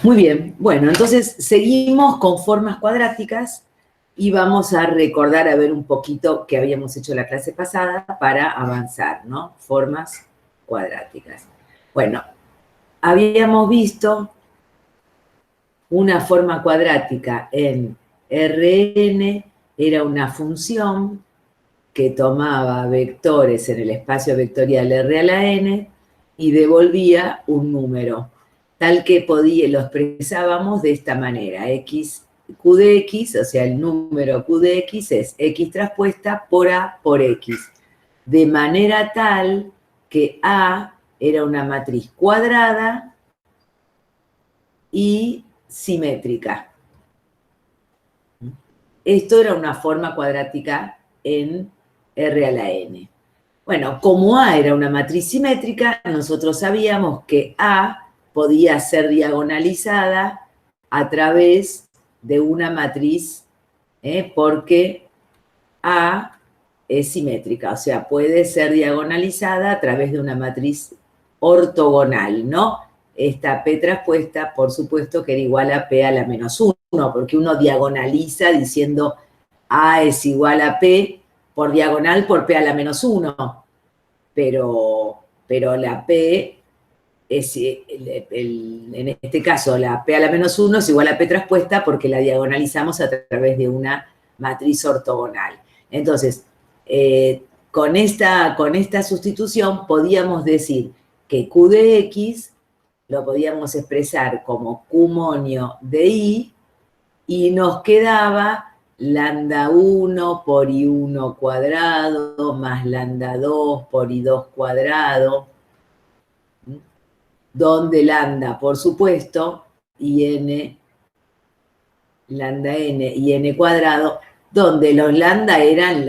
Muy bien, bueno, entonces seguimos con formas cuadráticas y vamos a recordar a ver un poquito que habíamos hecho la clase pasada para avanzar, ¿no? Formas cuadráticas. Bueno, habíamos visto una forma cuadrática en Rn, era una función que tomaba vectores en el espacio vectorial R a la n y devolvía un número, tal que lo expresábamos de esta manera, q de x, o sea, el número q de x es x traspuesta por a por x, de manera tal que a era una matriz cuadrada y simétrica. Esto era una forma cuadrática en R a la n. Bueno, como A era una matriz simétrica, nosotros sabíamos que A podía ser diagonalizada a través de una matriz, porque A es simétrica, o sea, puede ser diagonalizada a través de una matriz ortogonal, ¿no? Esta P traspuesta, por supuesto, que era igual a P a la menos 1, porque uno diagonaliza diciendo A es igual a P por diagonal por P a la menos 1, pero la P es, en este caso, la P a la menos 1 es igual a P traspuesta porque la diagonalizamos a través de una matriz ortogonal. Entonces, con esta sustitución podíamos decir que Q de X lo podíamos expresar como Q monio de Y y nos quedaba lambda 1 por I1 cuadrado más lambda 2 por I2 cuadrado, donde lambda, por supuesto, y n, lambda n y n cuadrado, donde los lambda eran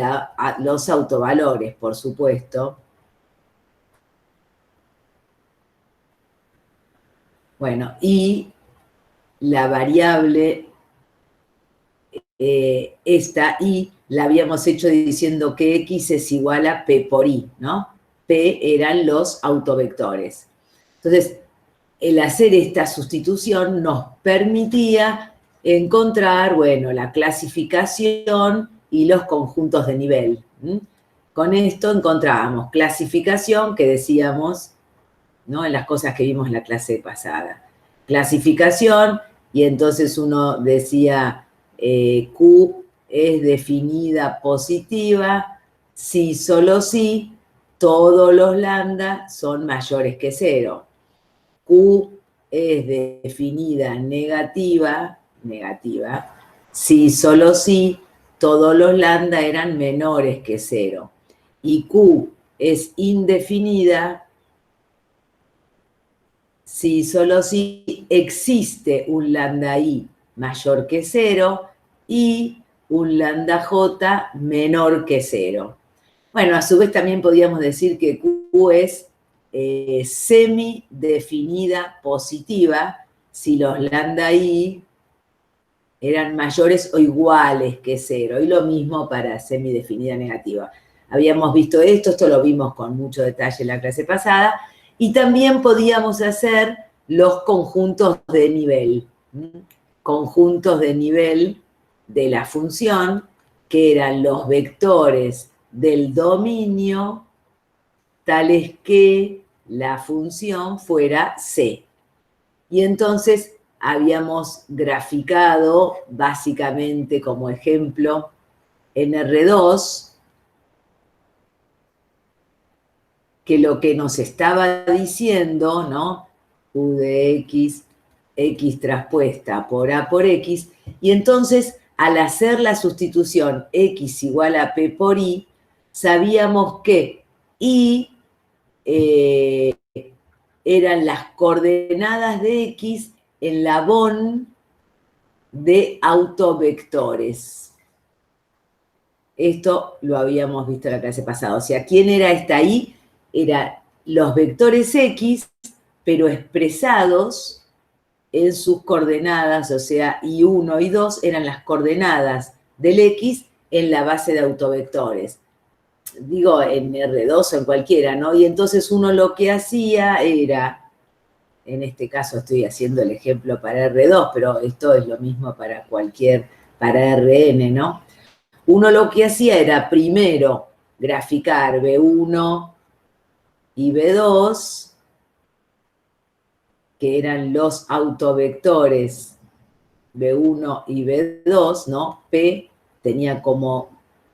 los autovalores, por supuesto. Bueno, y la variable, esta y, la habíamos hecho diciendo que x es igual a p por i, ¿no? P eran los autovectores. Entonces, el hacer esta sustitución nos permitía encontrar, bueno, la clasificación y los conjuntos de nivel. Con esto encontrábamos clasificación, que decíamos, ¿no?, en las cosas que vimos en la clase pasada. Clasificación, y entonces uno decía, Q es definida positiva si, solo si, todos los lambda son mayores que 0. Q es definida negativa, si, solo si, todos los lambda eran menores que 0. Y Q es indefinida si, solo si, existe un lambda I mayor que 0 y un lambda J menor que 0. Bueno, a su vez también podríamos decir que Q es semidefinida positiva si los lambda I eran mayores o iguales que 0, y lo mismo para semidefinida negativa. Habíamos visto esto lo vimos con mucho detalle en la clase pasada, y también podíamos hacer los conjuntos de nivel. Conjuntos de nivel de la función, que eran los vectores del dominio, tales que la función fuera C. Y entonces habíamos graficado, básicamente como ejemplo, en R2, que lo que nos estaba diciendo, ¿no?, U de X, X traspuesta por A por X, y entonces al hacer la sustitución X igual a P por I, sabíamos que I eran las coordenadas de X en la BON de autovectores. Esto lo habíamos visto en la clase pasada. O sea, ¿quién era esta I? Eran los vectores X, pero expresados en sus coordenadas, o sea, I1 y 2 eran las coordenadas del X en la base de autovectores. Digo, en R2 o en cualquiera, ¿no? Y entonces uno lo que hacía era en este caso estoy haciendo el ejemplo para R2, pero esto es lo mismo para para Rn, ¿no? Uno lo que hacía era primero graficar B1 y B2, que eran los autovectores B1 y B2, ¿no? P tenía como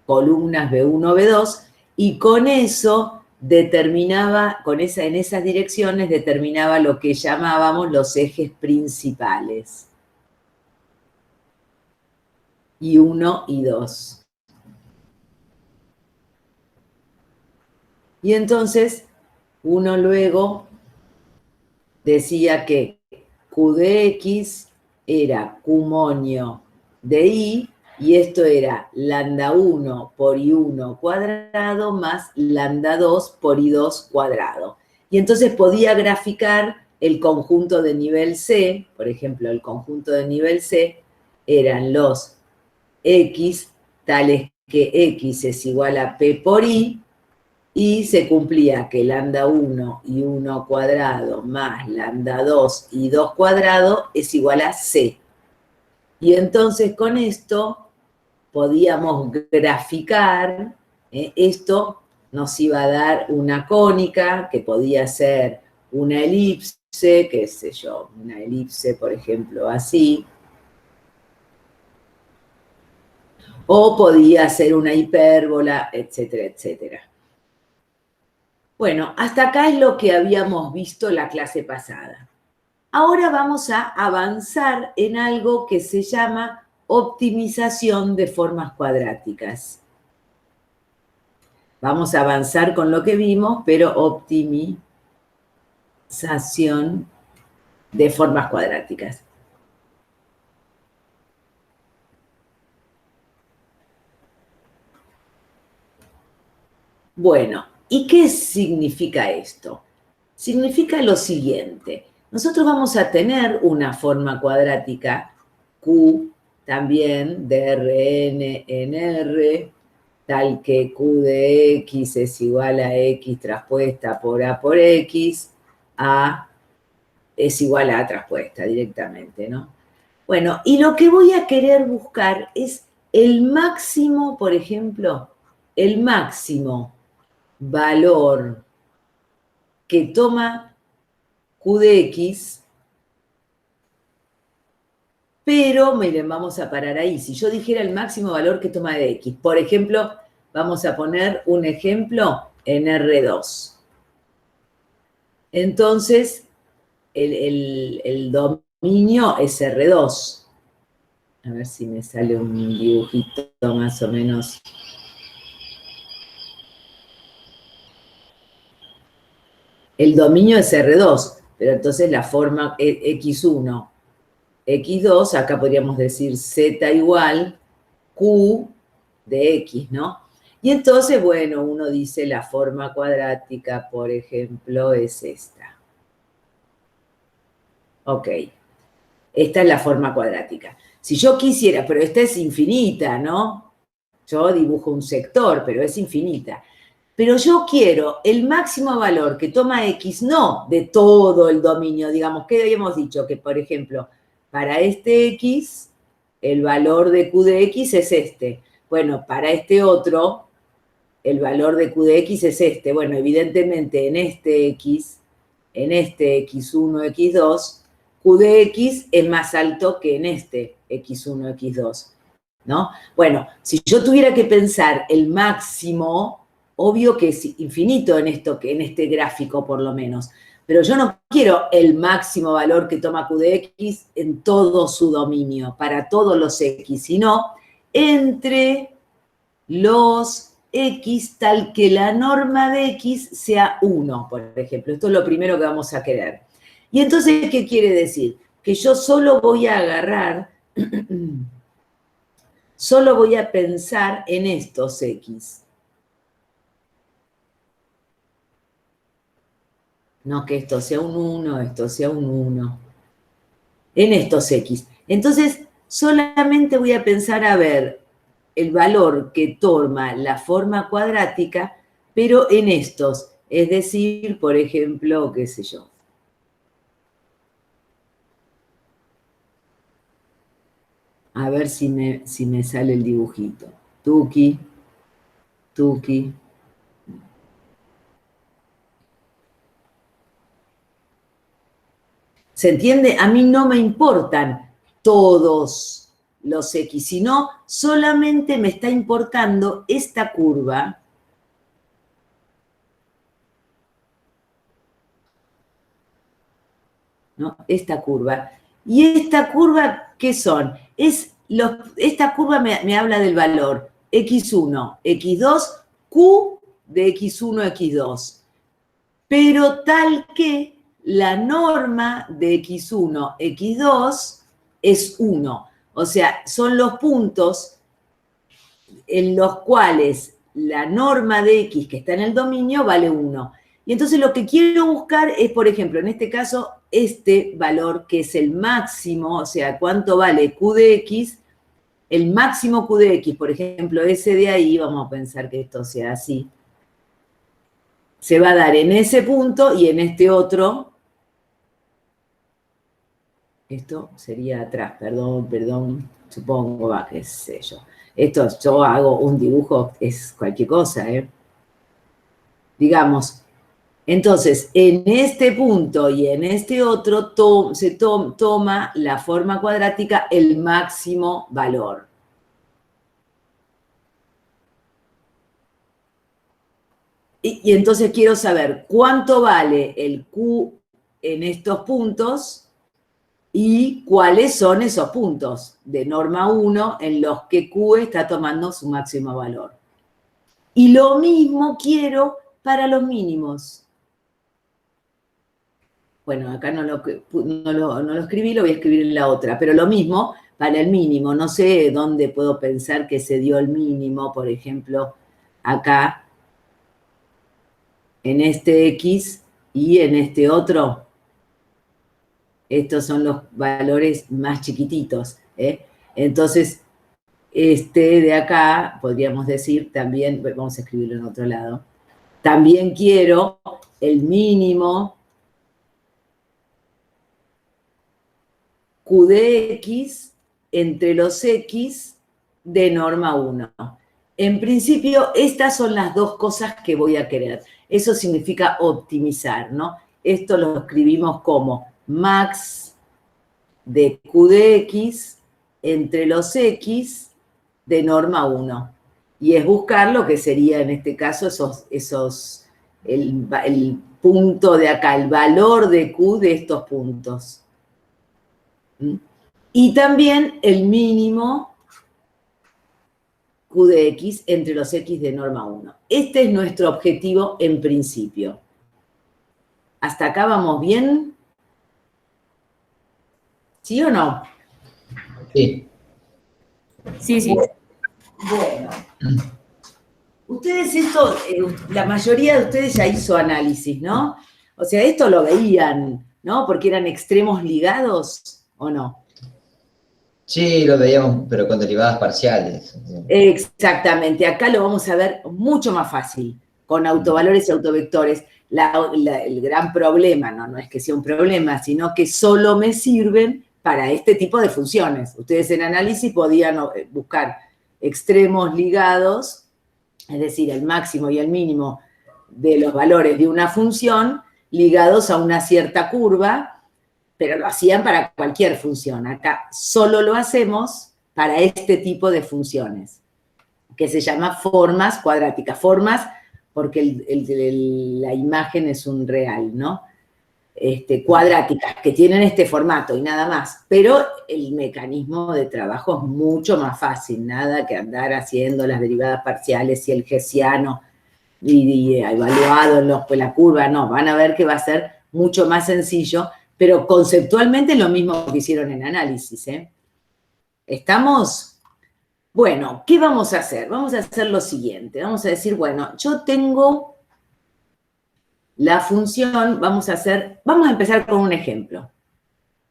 columnas B1, B2, y con eso determinaba, en esas direcciones determinaba lo que llamábamos los ejes principales. Y 1 y 2. Y entonces uno luego decía que Q de X era Q monio de I, y esto era lambda 1 por I1 cuadrado más lambda 2 por I2 cuadrado. Y entonces podía graficar el conjunto de nivel C, por ejemplo, el conjunto de nivel C eran los X, tales que X es igual a P por I, y se cumplía que lambda 1 y 1 cuadrado más lambda 2 y 2 cuadrado es igual a C. Y entonces con esto podíamos graficar, esto nos iba a dar una cónica que podía ser una elipse, qué sé yo, una elipse por ejemplo así, o podía ser una hipérbola, etcétera, etcétera. Bueno, hasta acá es lo que habíamos visto la clase pasada. Ahora vamos a avanzar en algo que se llama optimización de formas cuadráticas. Vamos a avanzar con lo que vimos, pero optimización de formas cuadráticas. Bueno, ¿y qué significa esto? Significa lo siguiente. Nosotros vamos a tener una forma cuadrática Q también de Rn en R, tal que Q de X es igual a X traspuesta por A por X, A es igual a A traspuesta directamente, ¿no? Bueno, y lo que voy a querer buscar es el máximo, por ejemplo, el máximo valor que toma Q de X, pero miren, vamos a parar ahí. Si yo dijera el máximo valor que toma de X, por ejemplo, vamos a poner un ejemplo en R2. Entonces, el dominio es R2. A ver si me sale un dibujito más o menos. El dominio es R2, pero entonces la forma X1, X2, acá podríamos decir Z igual Q de X, ¿no? Y entonces, bueno, uno dice la forma cuadrática, por ejemplo, es esta. Ok, esta es la forma cuadrática. Si yo quisiera, pero esta es infinita, ¿no? Yo dibujo un sector, pero es infinita. Pero yo quiero el máximo valor que toma X, no de todo el dominio, digamos, que habíamos dicho que, por ejemplo, para este X, el valor de Q de X es este. Bueno, para este otro, el valor de Q de X es este. Bueno, evidentemente en este X, en este X1, X2, Q de X es más alto que en este X1, X2, ¿no? Bueno, si yo tuviera que pensar el máximo, obvio que es infinito en esto, en este gráfico por lo menos, pero yo no quiero el máximo valor que toma Q de X en todo su dominio, para todos los X, sino entre los X tal que la norma de X sea 1, por ejemplo. Esto es lo primero que vamos a querer. Y entonces, ¿qué quiere decir? Que yo solo voy a agarrar, solo voy a pensar en estos X. No que esto sea un 1, esto sea un 1. En estos X. Entonces, solamente voy a pensar a ver el valor que toma la forma cuadrática, pero en estos. Es decir, por ejemplo, qué sé yo, A ver si me sale el dibujito. Tuki, tuki. ¿Se entiende? A mí no me importan todos los X, sino solamente me está importando esta curva. ¿No? Esta curva. ¿Y esta curva qué son? Esta curva me habla del valor x1, x2, q de x1, x2. Pero tal que la norma de x1, x2 es 1. O sea, son los puntos en los cuales la norma de x que está en el dominio vale 1. Y entonces lo que quiero buscar es, por ejemplo, en este caso, este valor que es el máximo, o sea, cuánto vale q de x, el máximo q de x, por ejemplo, ese de ahí, vamos a pensar que esto sea así, se va a dar en ese punto y en este otro, esto sería atrás, perdón, supongo, qué sé yo. Esto, yo hago un dibujo, es cualquier cosa, digamos. Entonces, en este punto y en este otro se toma la forma cuadrática el máximo valor. Y entonces quiero saber cuánto vale el Q en estos puntos y cuáles son esos puntos de norma 1 en los que Q está tomando su máximo valor. Y lo mismo quiero para los mínimos. Bueno, acá no lo escribí, lo voy a escribir en la otra, pero lo mismo para el mínimo. No sé dónde puedo pensar que se dio el mínimo, por ejemplo, acá, en este X y en este otro. Estos son los valores más chiquititos, ¿eh? Entonces, este de acá, podríamos decir también, vamos a escribirlo en otro lado, también quiero el mínimo Q de X entre los X de norma 1. En principio, estas son las dos cosas que voy a querer. Eso significa optimizar, ¿no? Esto lo escribimos como max de Q de X entre los X de norma 1. Y es buscar lo que sería en este caso el punto de acá, el valor de Q de estos puntos. Y también el mínimo Q de X entre los X de norma 1. Este es nuestro objetivo en principio. ¿Hasta acá vamos bien? ¿Sí o no? Sí. Sí, sí. Bueno. Ustedes esto, la mayoría de ustedes ya hizo análisis, ¿no? O sea, esto lo veían, ¿no? Porque eran extremos ligados, ¿o no? Sí, lo veíamos, pero con derivadas parciales. Exactamente, acá lo vamos a ver mucho más fácil, con autovalores y autovectores. El gran problema, no es que sea un problema, sino que solo me sirven para este tipo de funciones. Ustedes en análisis podían buscar extremos ligados, es decir, el máximo y el mínimo de los valores de una función ligados a una cierta curva, pero lo hacían para cualquier función. Acá solo lo hacemos para este tipo de funciones, que se llama formas cuadráticas. Formas porque la imagen es un real, ¿no? Cuadráticas, que tienen este formato y nada más. Pero el mecanismo de trabajo es mucho más fácil, nada que andar haciendo las derivadas parciales y el hessiano y evaluado en la curva, no, van a ver que va a ser mucho más sencillo, pero conceptualmente es lo mismo que hicieron en análisis, ¿eh? ¿Estamos? Bueno, ¿qué vamos a hacer? Vamos a hacer lo siguiente, vamos a decir, bueno, yo tengo la función, vamos a empezar con un ejemplo.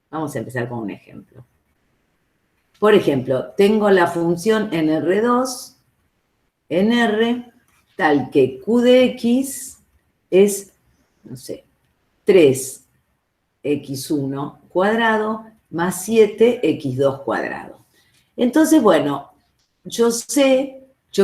Vamos a empezar con un ejemplo. Por ejemplo, tengo la función en R2, en R, tal que Q de X es, no sé, 3x1 cuadrado más 7x2 cuadrado. Entonces, bueno, yo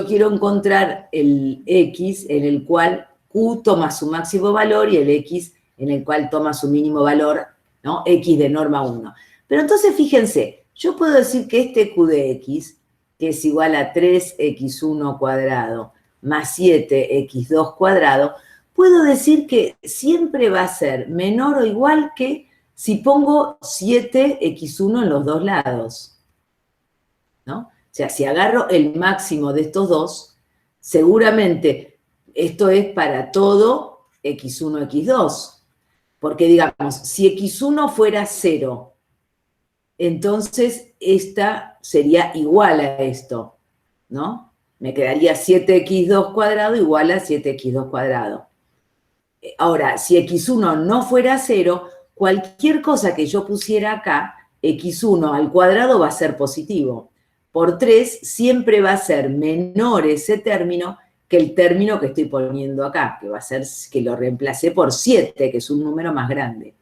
quiero encontrar el X en el cual Q toma su máximo valor y el X en el cual toma su mínimo valor, ¿no? X de norma 1. Pero entonces, fíjense, yo puedo decir que este Q de X, que es igual a 3x1 cuadrado más 7x2 cuadrado, puedo decir que siempre va a ser menor o igual que si pongo 7x1 en los dos lados, ¿no? O sea, si agarro el máximo de estos dos, seguramente esto es para todo x1, x2. Porque digamos, si x1 fuera 0, entonces esta sería igual a esto, ¿no? Me quedaría 7x2 cuadrado igual a 7x2 cuadrado. Ahora, si x1 no fuera 0, cualquier cosa que yo pusiera acá, x1 al cuadrado va a ser positivo. Por 3 siempre va a ser menor ese término que el término que estoy poniendo acá, que va a ser que lo reemplacé por 7, que es un número más grande.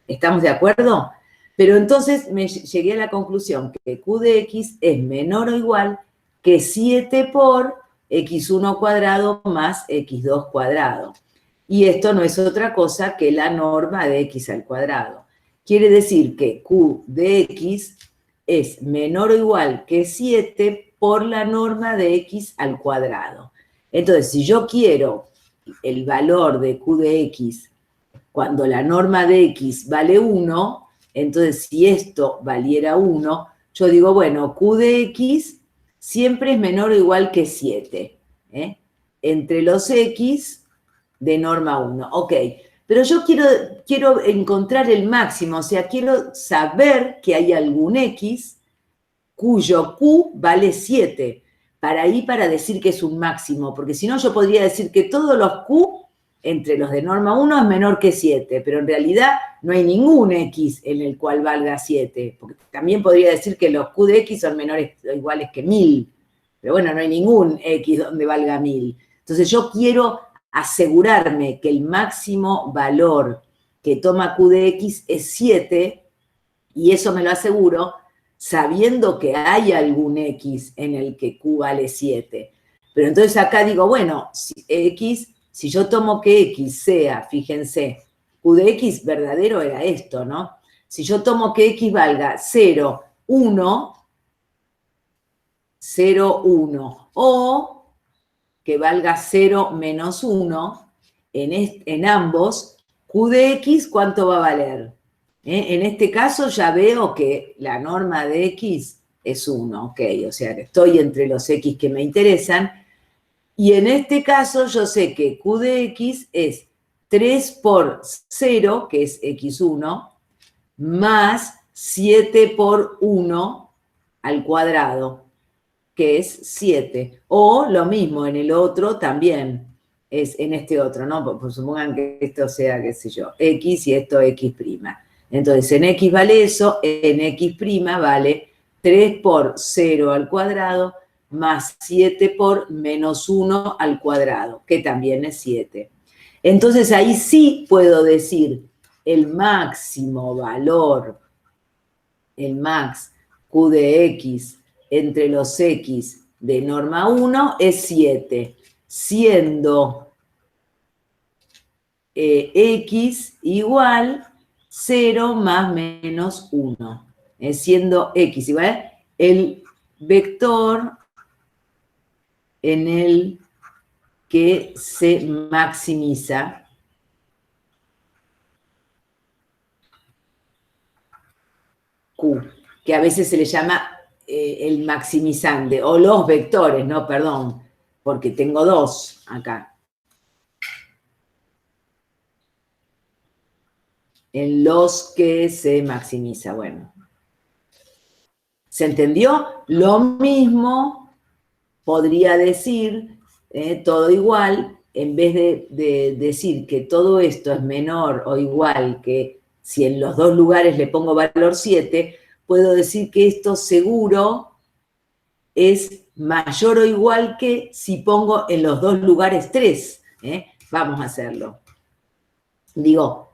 ¿Estamos de acuerdo? Pero entonces me llegué a la conclusión que Q de X es menor o igual que 7 por x1 cuadrado más x2 cuadrado. Y esto no es otra cosa que la norma de x al cuadrado. Quiere decir que Q de X es menor o igual que 7 por la norma de x al cuadrado. Entonces, si yo quiero el valor de Q de X cuando la norma de X vale 1, entonces si esto valiera 1, yo digo, bueno, Q de X siempre es menor o igual que 7, entre los X de norma 1. Ok, pero yo quiero encontrar el máximo, o sea, quiero saber que hay algún X cuyo Q vale 7, para decir que es un máximo, porque si no yo podría decir que todos los Q entre los de norma 1 es menor que 7, pero en realidad no hay ningún X en el cual valga 7, porque también podría decir que los Q de X son menores o iguales que 1000, pero bueno, no hay ningún X donde valga 1000. Entonces yo quiero asegurarme que el máximo valor que toma Q de X es 7, y eso me lo aseguro sabiendo que hay algún X en el que Q vale 7. Pero entonces acá digo, bueno, si yo tomo que X sea, fíjense, Q de X verdadero era esto, ¿no? Si yo tomo que X valga 0, 1, 0, 1, o que valga 0 menos 1, en ambos, Q de X, ¿cuánto va a valer? En este caso ya veo que la norma de X es 1, ok, o sea que estoy entre los X que me interesan, y en este caso yo sé que Q de X es 3 por 0, que es X1, más 7 por 1 al cuadrado, que es 7. O lo mismo en el otro también, es en este otro, ¿no? Pues supongan que esto sea, qué sé yo, X y esto X'. Entonces, en X vale eso, en X' vale 3 por 0 al cuadrado más 7 por menos 1 al cuadrado, que también es 7. Entonces, ahí sí puedo decir el máximo valor, el max Q de X entre los X de norma 1 es 7, siendo X igual 0 más menos 1, siendo X igual el vector en el que se maximiza Q, que a veces se le llama el maximizante, o los vectores, no, perdón, porque tengo dos acá. En los que se maximiza, bueno. ¿Se entendió? Lo mismo podría decir, todo igual, en vez de decir que todo esto es menor o igual que si en los dos lugares le pongo valor 7, puedo decir que esto seguro es mayor o igual que si pongo en los dos lugares 3. Vamos a hacerlo. Digo,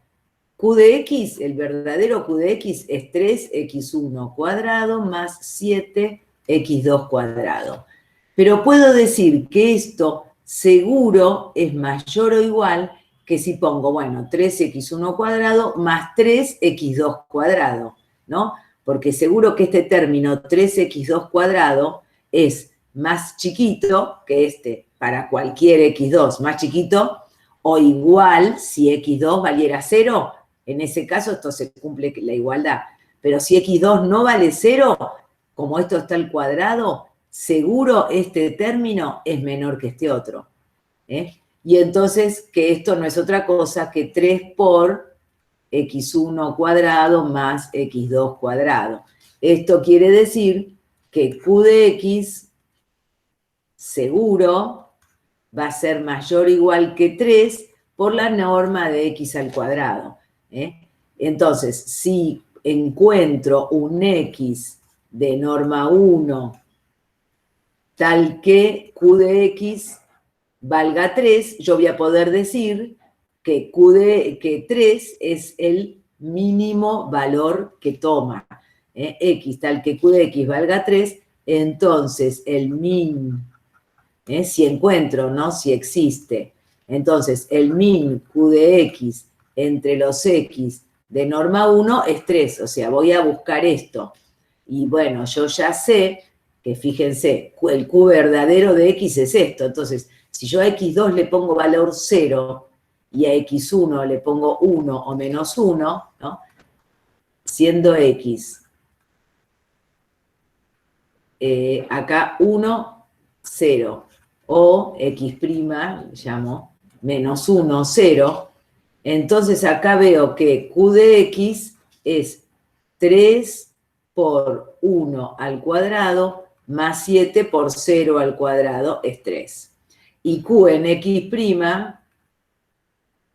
Q de X, el verdadero Q de X es 3x1 cuadrado más 7 x2 cuadrado. Pero puedo decir que esto seguro es mayor o igual que si pongo, bueno, 3x1 cuadrado más 3x2 cuadrado, ¿no? Porque seguro que este término 3x2 cuadrado es más chiquito que este para cualquier x2, más chiquito o igual si x2 valiera 0, en ese caso esto se cumple la igualdad. Pero si x2 no vale 0, como esto está al cuadrado, seguro este término es menor que este otro. Y entonces que esto no es otra cosa que 3 por x1 cuadrado más x2 cuadrado. Esto quiere decir que q de x seguro va a ser mayor o igual que 3 por la norma de x al cuadrado. Entonces, si encuentro un x de norma 1 tal que q de x valga 3, yo voy a poder decir que que 3 es el mínimo valor que toma. X tal que q de x valga 3, entonces el min, si encuentro, ¿no? Si existe. Entonces, el min q de x entre los x de norma 1 es 3, o sea, voy a buscar esto. Y bueno, yo ya sé que, fíjense, el q verdadero de x es esto. Entonces, si yo a x2 le pongo valor 0 y a x1 le pongo 1 o menos 1, ¿no? Siendo x, acá 1, 0, o x', llamo, menos 1, 0, entonces acá veo que q de x es 3 por 1 al cuadrado más 7 por 0 al cuadrado es 3. Y q en x'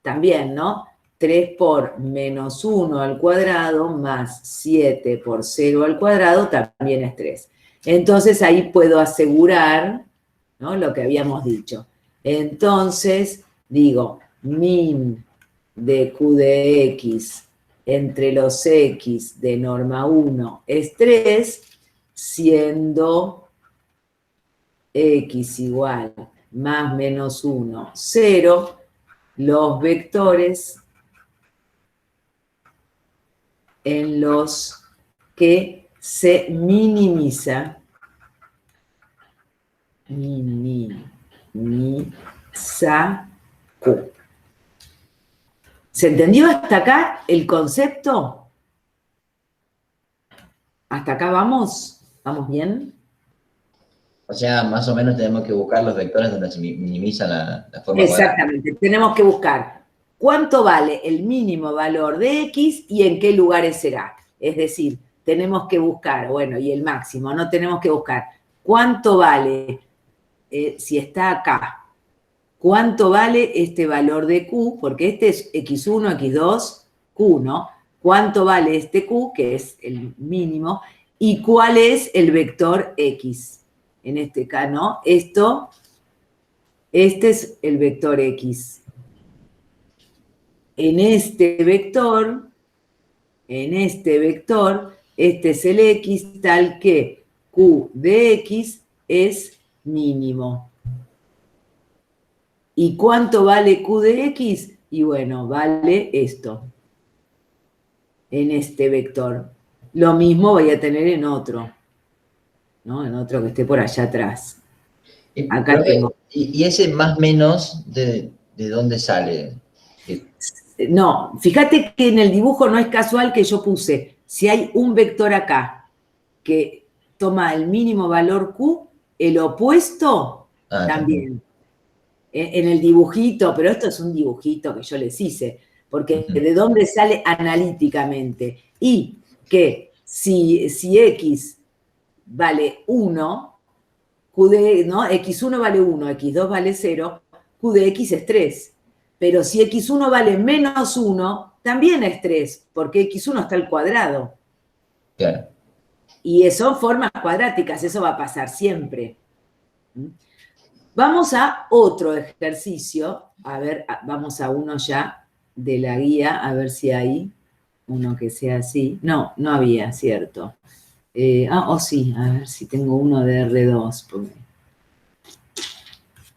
también, ¿no? 3 por menos 1 al cuadrado más 7 por 0 al cuadrado también es 3. Entonces ahí puedo asegurar, ¿no?, lo que habíamos dicho. Entonces digo, min de q de x entre los x de norma 1 es 3, siendo x igual más menos 1, 0, los vectores en los que se minimiza Q. ¿Se entendió hasta acá el concepto? ¿Hasta acá vamos? ¿Vamos bien? O sea, más o menos tenemos que buscar los vectores donde se minimiza la forma cuadrada. Exactamente, tenemos que buscar cuánto vale el mínimo valor de x y en qué lugares será. Es decir, tenemos que buscar, bueno, y el máximo, no tenemos que buscar cuánto vale, si está acá, cuánto vale este valor de q, porque este es x1, x2, q, ¿no? ¿Cuánto vale este q, que es el mínimo, y cuál es el vector x? En este caso, ¿no? Este es el vector x. En este vector, este es el x tal que q de x es mínimo. ¿Y cuánto vale q de x? Y bueno, vale esto, en este vector. Lo mismo voy a tener en otro, ¿no? En otro que esté por allá atrás. Acá Profe, tengo. ¿y ese más menos de dónde sale? No, fíjate que en el dibujo no es casual que yo puse, si hay un vector acá que toma el mínimo valor Q, el opuesto también. En el dibujito, pero esto es un dibujito que yo les hice, porque ¿de dónde sale analíticamente? Y que si x vale 1, Q de, ¿no? x1 vale 1, x2 vale 0, Q de x es 3. Pero si x1 vale menos 1, también es 3, porque x1 está al cuadrado. Claro. Y son formas cuadráticas, eso va a pasar siempre. Vamos a otro ejercicio, a ver, vamos a uno ya de la guía, a ver si hay uno que sea así. No, no había, cierto. Sí, a ver si tengo uno de R2. Porque...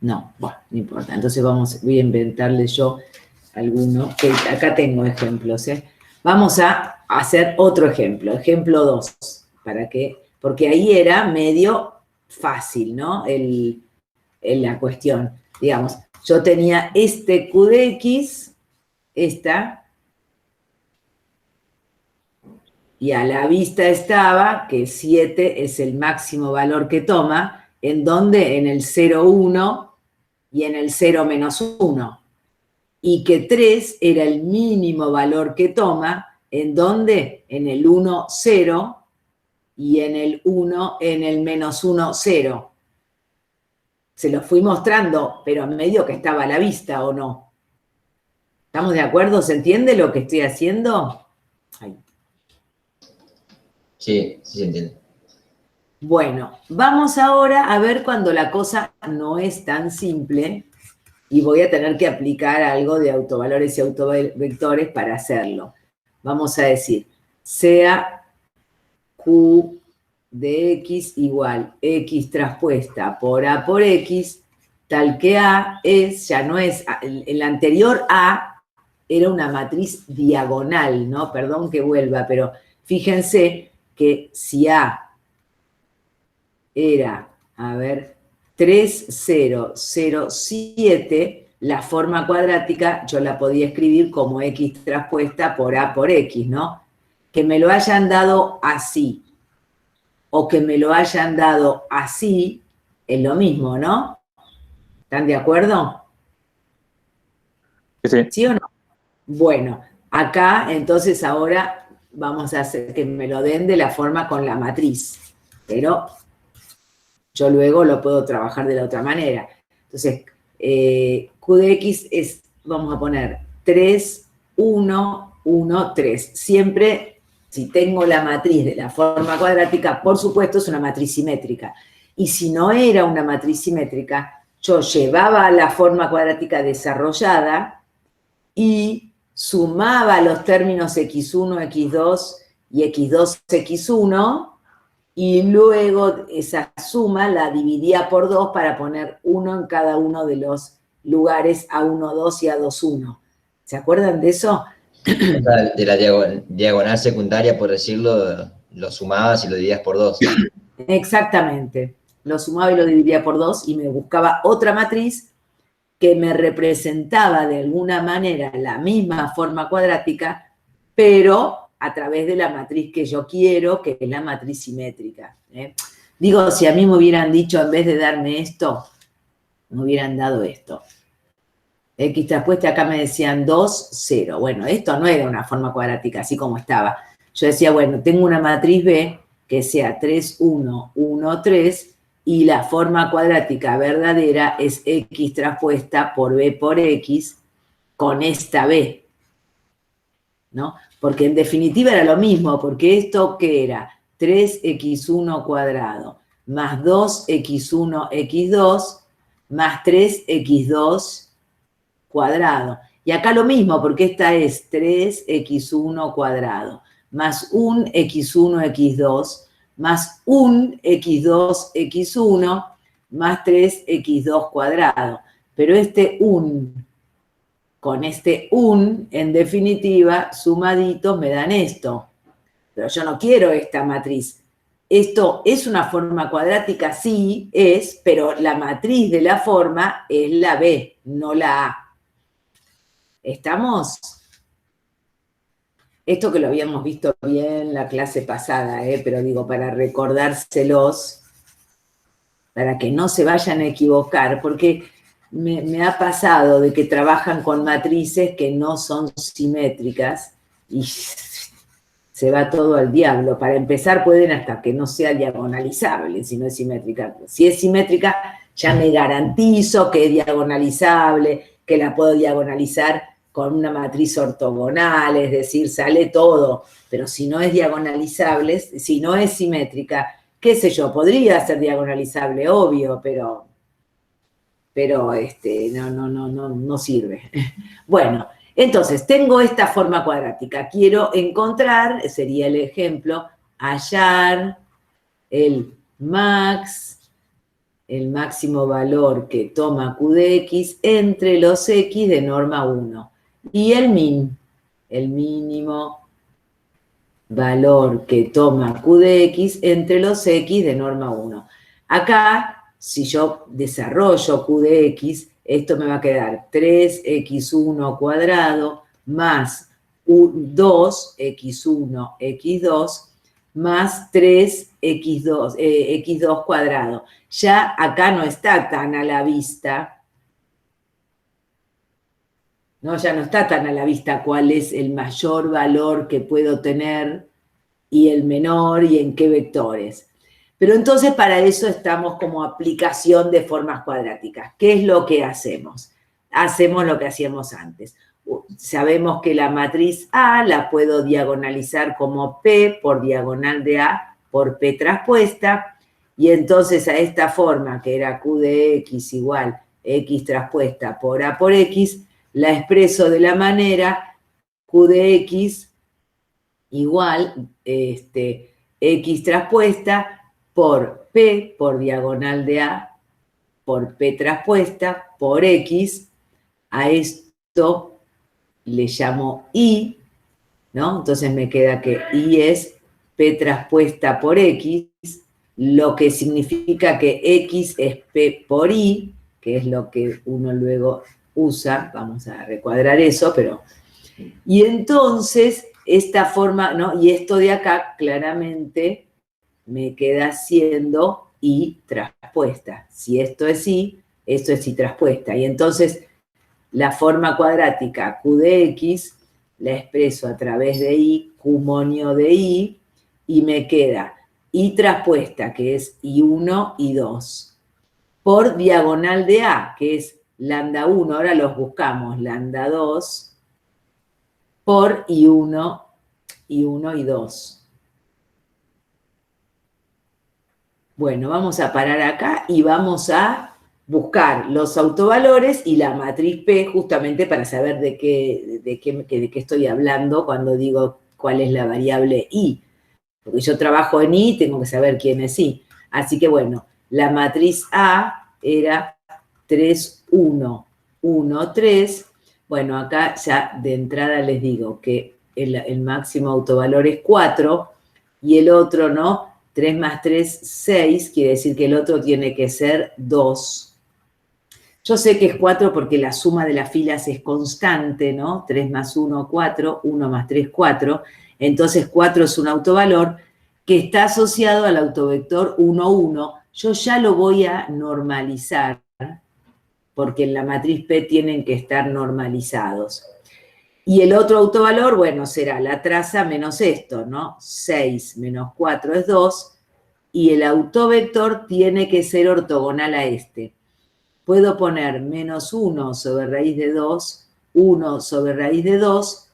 No, bueno, no importa. Entonces voy a inventarle yo alguno, que acá tengo ejemplos, ¿eh? Vamos a hacer otro ejemplo, ejemplo 2, porque ahí era medio fácil, ¿no? La cuestión, digamos, yo tenía este Q de X, esta, y a la vista estaba que 7 es el máximo valor que toma, ¿en dónde? En el 0, 1 y en el 0 menos 1. Y que 3 era el mínimo valor que toma, ¿en dónde? En el 1, 0 y en el menos 1, 0. Se lo fui mostrando, pero en medio que estaba a la vista, ¿o no? ¿Estamos de acuerdo? ¿Se entiende lo que estoy haciendo? Ahí. Sí, sí se entiende. Bueno, vamos ahora a ver cuando la cosa no es tan simple y voy a tener que aplicar algo de autovalores y autovectores para hacerlo. Vamos a decir, sea Q de X igual X traspuesta por A por X, tal que A ya no es, el anterior A era una matriz diagonal, ¿no? Perdón que vuelva, pero fíjense que si A era, a ver, 3007, la forma cuadrática yo la podía escribir como X traspuesta por A por X, ¿no? Que me lo hayan dado así o que me lo hayan dado así, es lo mismo, ¿no? ¿Están de acuerdo? Sí. ¿Sí o no? Bueno, acá entonces ahora vamos a hacer que me lo den de la forma con la matriz, pero yo luego lo puedo trabajar de la otra manera. Entonces, Q de X es, vamos a poner 3, 1, 1, 3. Siempre, si tengo la matriz de la forma cuadrática, por supuesto es una matriz simétrica. Y si no era una matriz simétrica, yo llevaba la forma cuadrática desarrollada y sumaba los términos x1, x2 y x2, x1, y luego esa suma la dividía por 2 para poner 1 en cada uno de los lugares A1, 2 y A2, 1. ¿Se acuerdan de eso? De la diagonal secundaria, por decirlo, lo sumabas y lo dividías por 2. Exactamente. Lo sumaba y lo dividía por 2 y me buscaba otra matriz que me representaba de alguna manera la misma forma cuadrática, pero a través de la matriz que yo quiero, que es la matriz simétrica. Digo, si a mí me hubieran dicho, en vez de darme esto, me hubieran dado esto. X traspuesta, acá me decían 2, 0. Bueno, esto no era una forma cuadrática, así como estaba. Yo decía, bueno, tengo una matriz B que sea 3, 1, 1, 3, y la forma cuadrática verdadera es X traspuesta por B por X con esta B, ¿no? Porque en definitiva era lo mismo, porque esto ¿qué era? 3x1 cuadrado más 2x1, x2 más 3x2 cuadrado. Y acá lo mismo, porque esta es 3x1 cuadrado más un x1, x2 más un x2, x1 más 3x2 cuadrado. Pero este con este en definitiva, sumaditos me dan esto. Pero yo no quiero esta matriz. Esto es una forma cuadrática, sí, es, pero la matriz de la forma es la B, no la A. ¿Estamos? Esto que lo habíamos visto bien la clase pasada, pero digo, para recordárselos, para que no se vayan a equivocar, porque me ha pasado de que trabajan con matrices que no son simétricas y se va todo al diablo. Para empezar, pueden hasta que no sea diagonalizable si no es simétrica. Si es simétrica, ya me garantizo que es diagonalizable, que la puedo diagonalizar con una matriz ortogonal, es decir, sale todo. Pero si no es diagonalizable, si no es simétrica, qué sé yo, podría ser diagonalizable, obvio, pero no sirve. Bueno, entonces, tengo esta forma cuadrática. Quiero encontrar, sería el ejemplo, hallar el máximo valor que toma Q de X entre los X de norma 1. Y el mínimo valor que toma Q de X entre los X de norma 1. Acá, si yo desarrollo Q de X, esto me va a quedar 3x1 cuadrado más 2, x1, x2, más 3x2, x2 cuadrado. Ya acá no está tan a la vista, ¿no? Ya no está tan a la vista cuál es el mayor valor que puedo tener y el menor y en qué vectores. Pero entonces para eso estamos como aplicación de formas cuadráticas. ¿Qué es lo que hacemos? Hacemos lo que hacíamos antes. Sabemos que la matriz A la puedo diagonalizar como P por diagonal de A por P traspuesta, y entonces a esta forma, que era Q de X igual X traspuesta por A por X, la expreso de la manera Q de X igual X traspuesta por P por diagonal de A por P traspuesta por X. A esto le llamo I, ¿no? Entonces me queda que I es P traspuesta por X, lo que significa que X es P por I, que es lo que uno luego usa. Vamos a recuadrar eso, pero... Y entonces, esta forma, ¿no? Y esto de acá claramente me queda siendo I traspuesta. Si esto es I traspuesta. Y entonces, la forma cuadrática Q de X la expreso a través de I, Q monio de I, y me queda I traspuesta, que es I1, I2, por diagonal de A, que es lambda 1, ahora los buscamos, lambda 2, por I1, I1, I2. Bueno, vamos a parar acá y vamos a buscar los autovalores y la matriz P, justamente para saber de qué estoy hablando cuando digo cuál es la variable I. Porque yo trabajo en I, tengo que saber quién es I. Así que bueno, la matriz A era 3, 1, 1, 3. Bueno, acá ya de entrada les digo que el máximo autovalor es 4 y el otro, ¿no? 3 más 3, 6, quiere decir que el otro tiene que ser 2. Yo sé que es 4 porque la suma de las filas es constante, ¿no? 3 más 1, 4, 1 más 3, 4. Entonces 4 es un autovalor que está asociado al autovector 1, 1. Yo ya lo voy a normalizar porque en la matriz P tienen que estar normalizados. Y el otro autovalor, bueno, será la traza menos esto, ¿no? 6 menos 4 es 2, y el autovector tiene que ser ortogonal a este. Puedo poner menos 1 sobre raíz de 2, 1 sobre raíz de 2,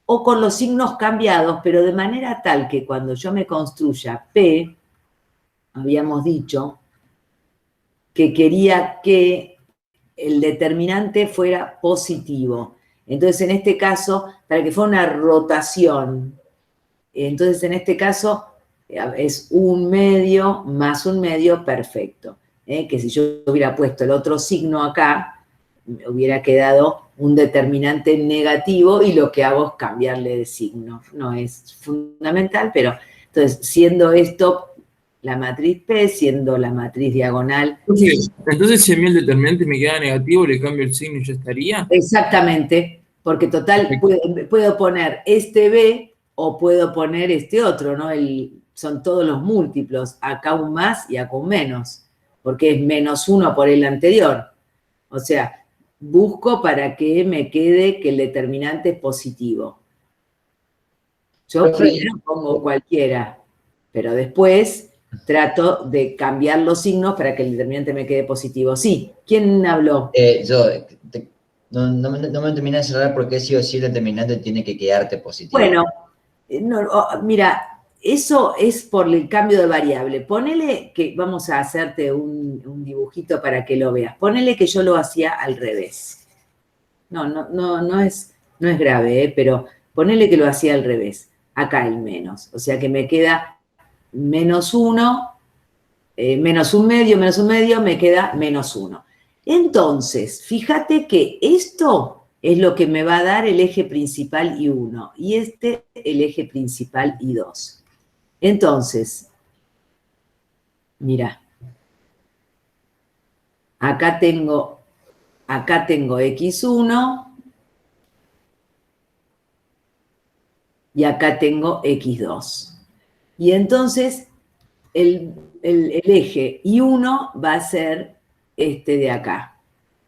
o con los signos cambiados, pero de manera tal que cuando yo me construya P, habíamos dicho que quería que el determinante fuera positivo. Entonces, en este caso, para que fuera una rotación, entonces en este caso es 1 medio más 1 medio, perfecto. Que si yo hubiera puesto el otro signo acá, me hubiera quedado un determinante negativo y lo que hago es cambiarle de signo. No es fundamental, pero entonces, siendo esto la matriz P, siendo la matriz diagonal. Entonces si a mí el determinante me queda negativo, le cambio el signo y ya estaría. Exactamente, porque total puedo poner este B o puedo poner este otro, ¿no? Son todos los múltiplos, acá un más y acá un menos, porque es menos 1 por el anterior. O sea, busco para que me quede que el determinante es positivo. Yo primero pongo cualquiera, pero después trato de cambiar los signos para que el determinante me quede positivo. Sí, ¿quién habló? No me terminé de cerrar porque sí o sí el determinante tiene que quedarte positivo. Bueno, mira, eso es por el cambio de variable. Ponele que, vamos a hacerte un dibujito para que lo veas. Ponele que yo lo hacía al revés. No es grave, pero ponele que lo hacía al revés. Acá el menos. O sea que me queda menos 1 menos un medio, me queda menos 1. Entonces, fíjate que esto es lo que me va a dar el eje principal I1 y este el eje principal I2. Entonces, mira, acá tengo X1 y acá tengo X2. Y entonces el eje I1 va a ser este de acá.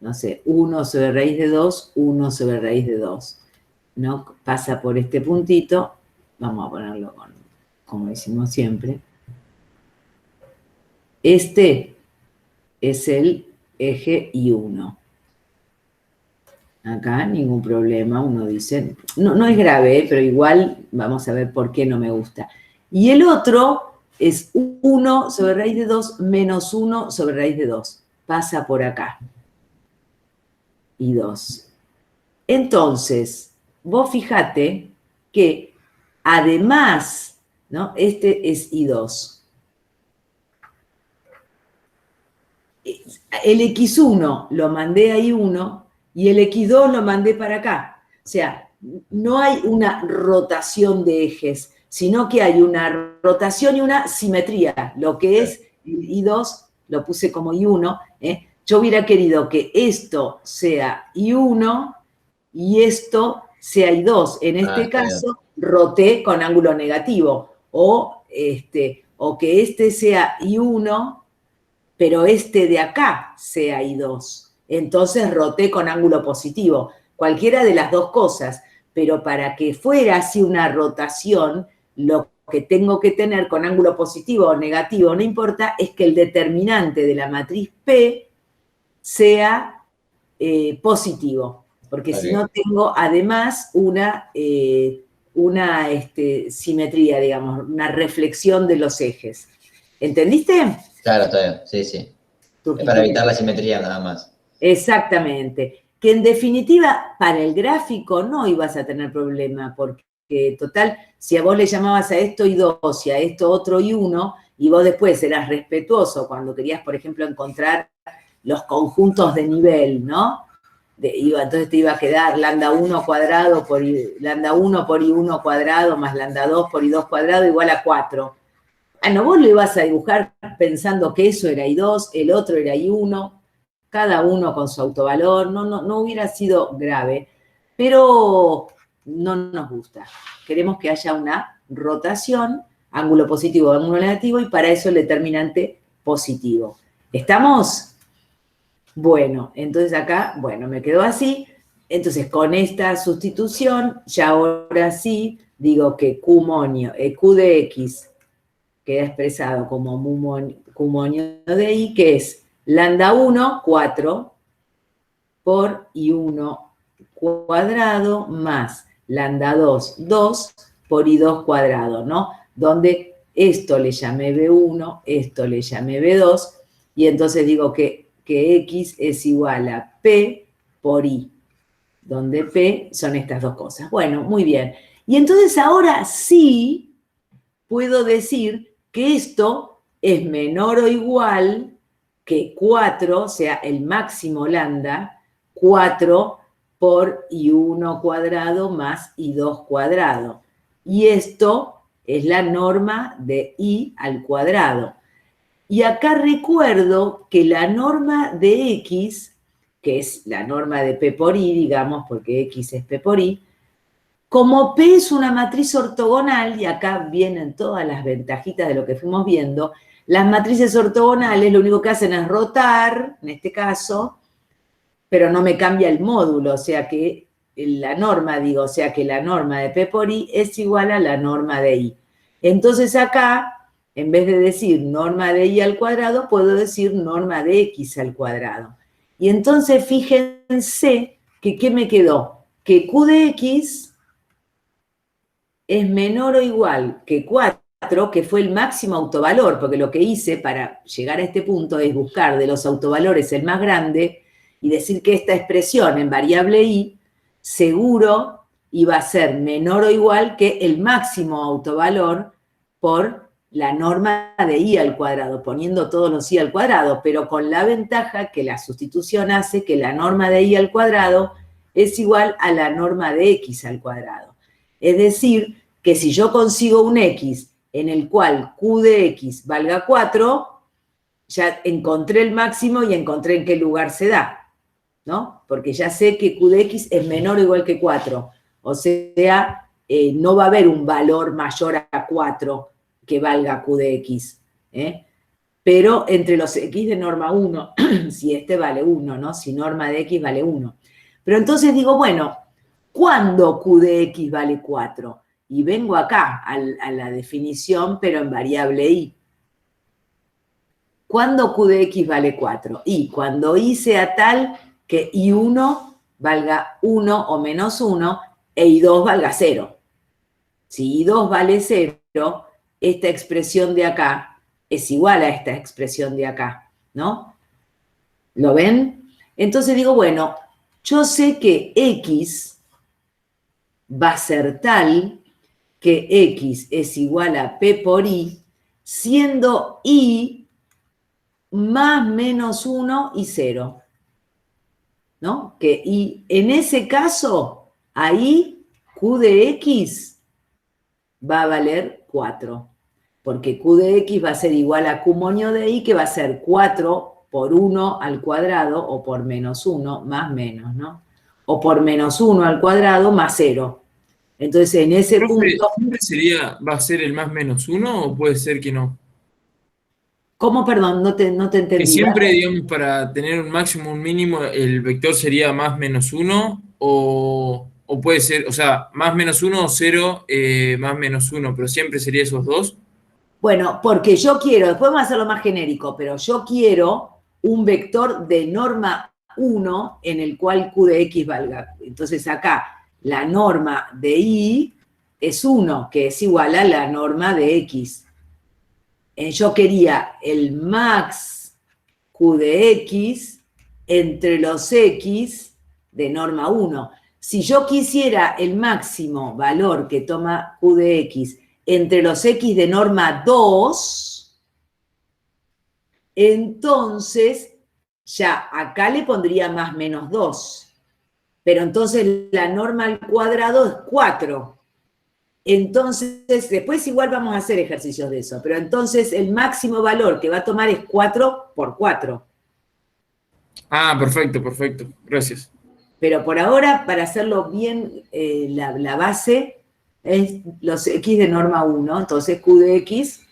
No sé, 1 sobre raíz de 2, 1 sobre raíz de 2. ¿No? Pasa por este puntito. Vamos a ponerlo como decimos siempre. Este es el eje I1. Acá ningún problema, uno dice, no es grave, pero igual vamos a ver por qué no me gusta. Y el otro es 1 sobre raíz de 2 menos 1 sobre raíz de 2. Pasa por acá. Y 2. Entonces, vos fíjate que además, ¿no? Este es I2. El X1 lo mandé a I1 y el X2 lo mandé para acá. O sea, no hay una rotación de ejes, sino que hay una rotación y una simetría. Lo que es I2 lo puse como I1. Yo hubiera querido que esto sea I1 y esto sea I2. En este caso, roté con ángulo negativo. O que este sea I1, pero este de acá sea I2. Entonces roté con ángulo positivo. Cualquiera de las dos cosas. Pero para que fuera así una rotación, lo que tengo que tener con ángulo positivo o negativo, no importa, es que el determinante de la matriz P sea positivo. Porque si no tengo además una simetría, digamos, una reflexión de los ejes. ¿Entendiste? Claro, está bien, sí, sí. Es para evitar la simetría nada más. Exactamente. Que en definitiva, para el gráfico no ibas a tener problema, porque total, si a vos le llamabas a esto I2 y a esto otro I1, y vos después eras respetuoso cuando querías, por ejemplo, encontrar los conjuntos de nivel, ¿no? Entonces te iba a quedar lambda 1 cuadrado por lambda 1 por I1 cuadrado más lambda 2 por I2 cuadrado igual a 4. Bueno, vos lo ibas a dibujar pensando que eso era I2, el otro era I1, cada uno con su autovalor, no hubiera sido grave, pero no nos gusta. Queremos que haya una rotación, ángulo positivo, ángulo negativo, y para eso el determinante positivo. ¿Estamos? Bueno, entonces acá, bueno, me quedó así. Entonces, con esta sustitución, ya ahora sí digo que Q de X queda expresado como Q moño de I, que es lambda 1, 4, por I1 cuadrado, más lambda 2, 2, por I2 cuadrado, ¿no? Donde esto le llamé B1, esto le llamé B2, y entonces digo que X es igual a P por I, donde P son estas dos cosas. Bueno, muy bien. Y entonces ahora sí puedo decir que esto es menor o igual que 4, o sea, el máximo lambda, 4 por I1 cuadrado más I2 cuadrado. Y esto es la norma de I al cuadrado. Y acá recuerdo que la norma de X, que es la norma de P por I, digamos, porque X es P por I, como P es una matriz ortogonal, y acá vienen todas las ventajitas de lo que fuimos viendo, las matrices ortogonales lo único que hacen es rotar, en este caso, pero no me cambia el módulo, o sea que la norma, o sea que la norma de P por I es igual a la norma de I. Entonces acá, en vez de decir norma de I al cuadrado, puedo decir norma de X al cuadrado. Y entonces fíjense que ¿qué me quedó? Que Q de X es menor o igual que 4, que fue el máximo autovalor, porque lo que hice para llegar a este punto es buscar de los autovalores el más grande y decir que esta expresión en variable I seguro iba a ser menor o igual que el máximo autovalor por la norma de i al cuadrado, poniendo todos los i al cuadrado, pero con la ventaja que la sustitución hace que la norma de i al cuadrado es igual a la norma de x al cuadrado. Es decir, que si yo consigo un x en el cual q de x valga 4, ya encontré el máximo y encontré en qué lugar se da, ¿no? Porque ya sé que q de x es menor o igual que 4, o sea, no va a haber un valor mayor a 4 que valga q de x, pero entre los x de norma 1, si este vale 1, ¿no? Si norma de x vale 1. Pero entonces digo, bueno, ¿cuándo q de x vale 4? Y vengo acá a la definición, pero en variable i. ¿Cuándo q de x vale 4? Y cuando i sea tal que i1 valga 1 o menos 1 e i2 valga 0. Si i2 vale 0, esta expresión de acá es igual a esta expresión de acá, ¿no? ¿Lo ven? Entonces digo, bueno, yo sé que x va a ser tal que x es igual a p por i, siendo i más menos 1 y 0, ¿no? Que y en ese caso, ahí q de x va a valer 4, porque q de x va a ser igual a q moño de i, que va a ser 4 por 1 al cuadrado, o por menos 1 más menos, ¿no? O por menos 1 al cuadrado más 0. Entonces, en ese Profe, punto... ¿siempre va a ser el más menos 1 o puede ser que no? ¿Cómo, perdón? No te Que entendí. siempre, digamos, para tener un máximo o un mínimo, el vector sería más menos 1 o puede ser, o sea, más menos 1 o 0 más menos 1, pero siempre sería esos dos. Bueno, porque yo quiero, después vamos a hacerlo más genérico, pero yo quiero un vector de norma 1 en el cual q de x valga. Entonces acá la norma de i es 1, que es igual a la norma de x. Yo quería el max q de x entre los x de norma 1. Si yo quisiera el máximo valor que toma q de x entre los x de norma 2, entonces ya acá le pondría más menos 2. Pero entonces la norma al cuadrado es 4. Entonces, después igual vamos a hacer ejercicios de eso, pero entonces el máximo valor que va a tomar es 4 por 4. Ah, perfecto, perfecto. Gracias. Pero por ahora, para hacerlo bien, la base es los x de norma 1, entonces q de x.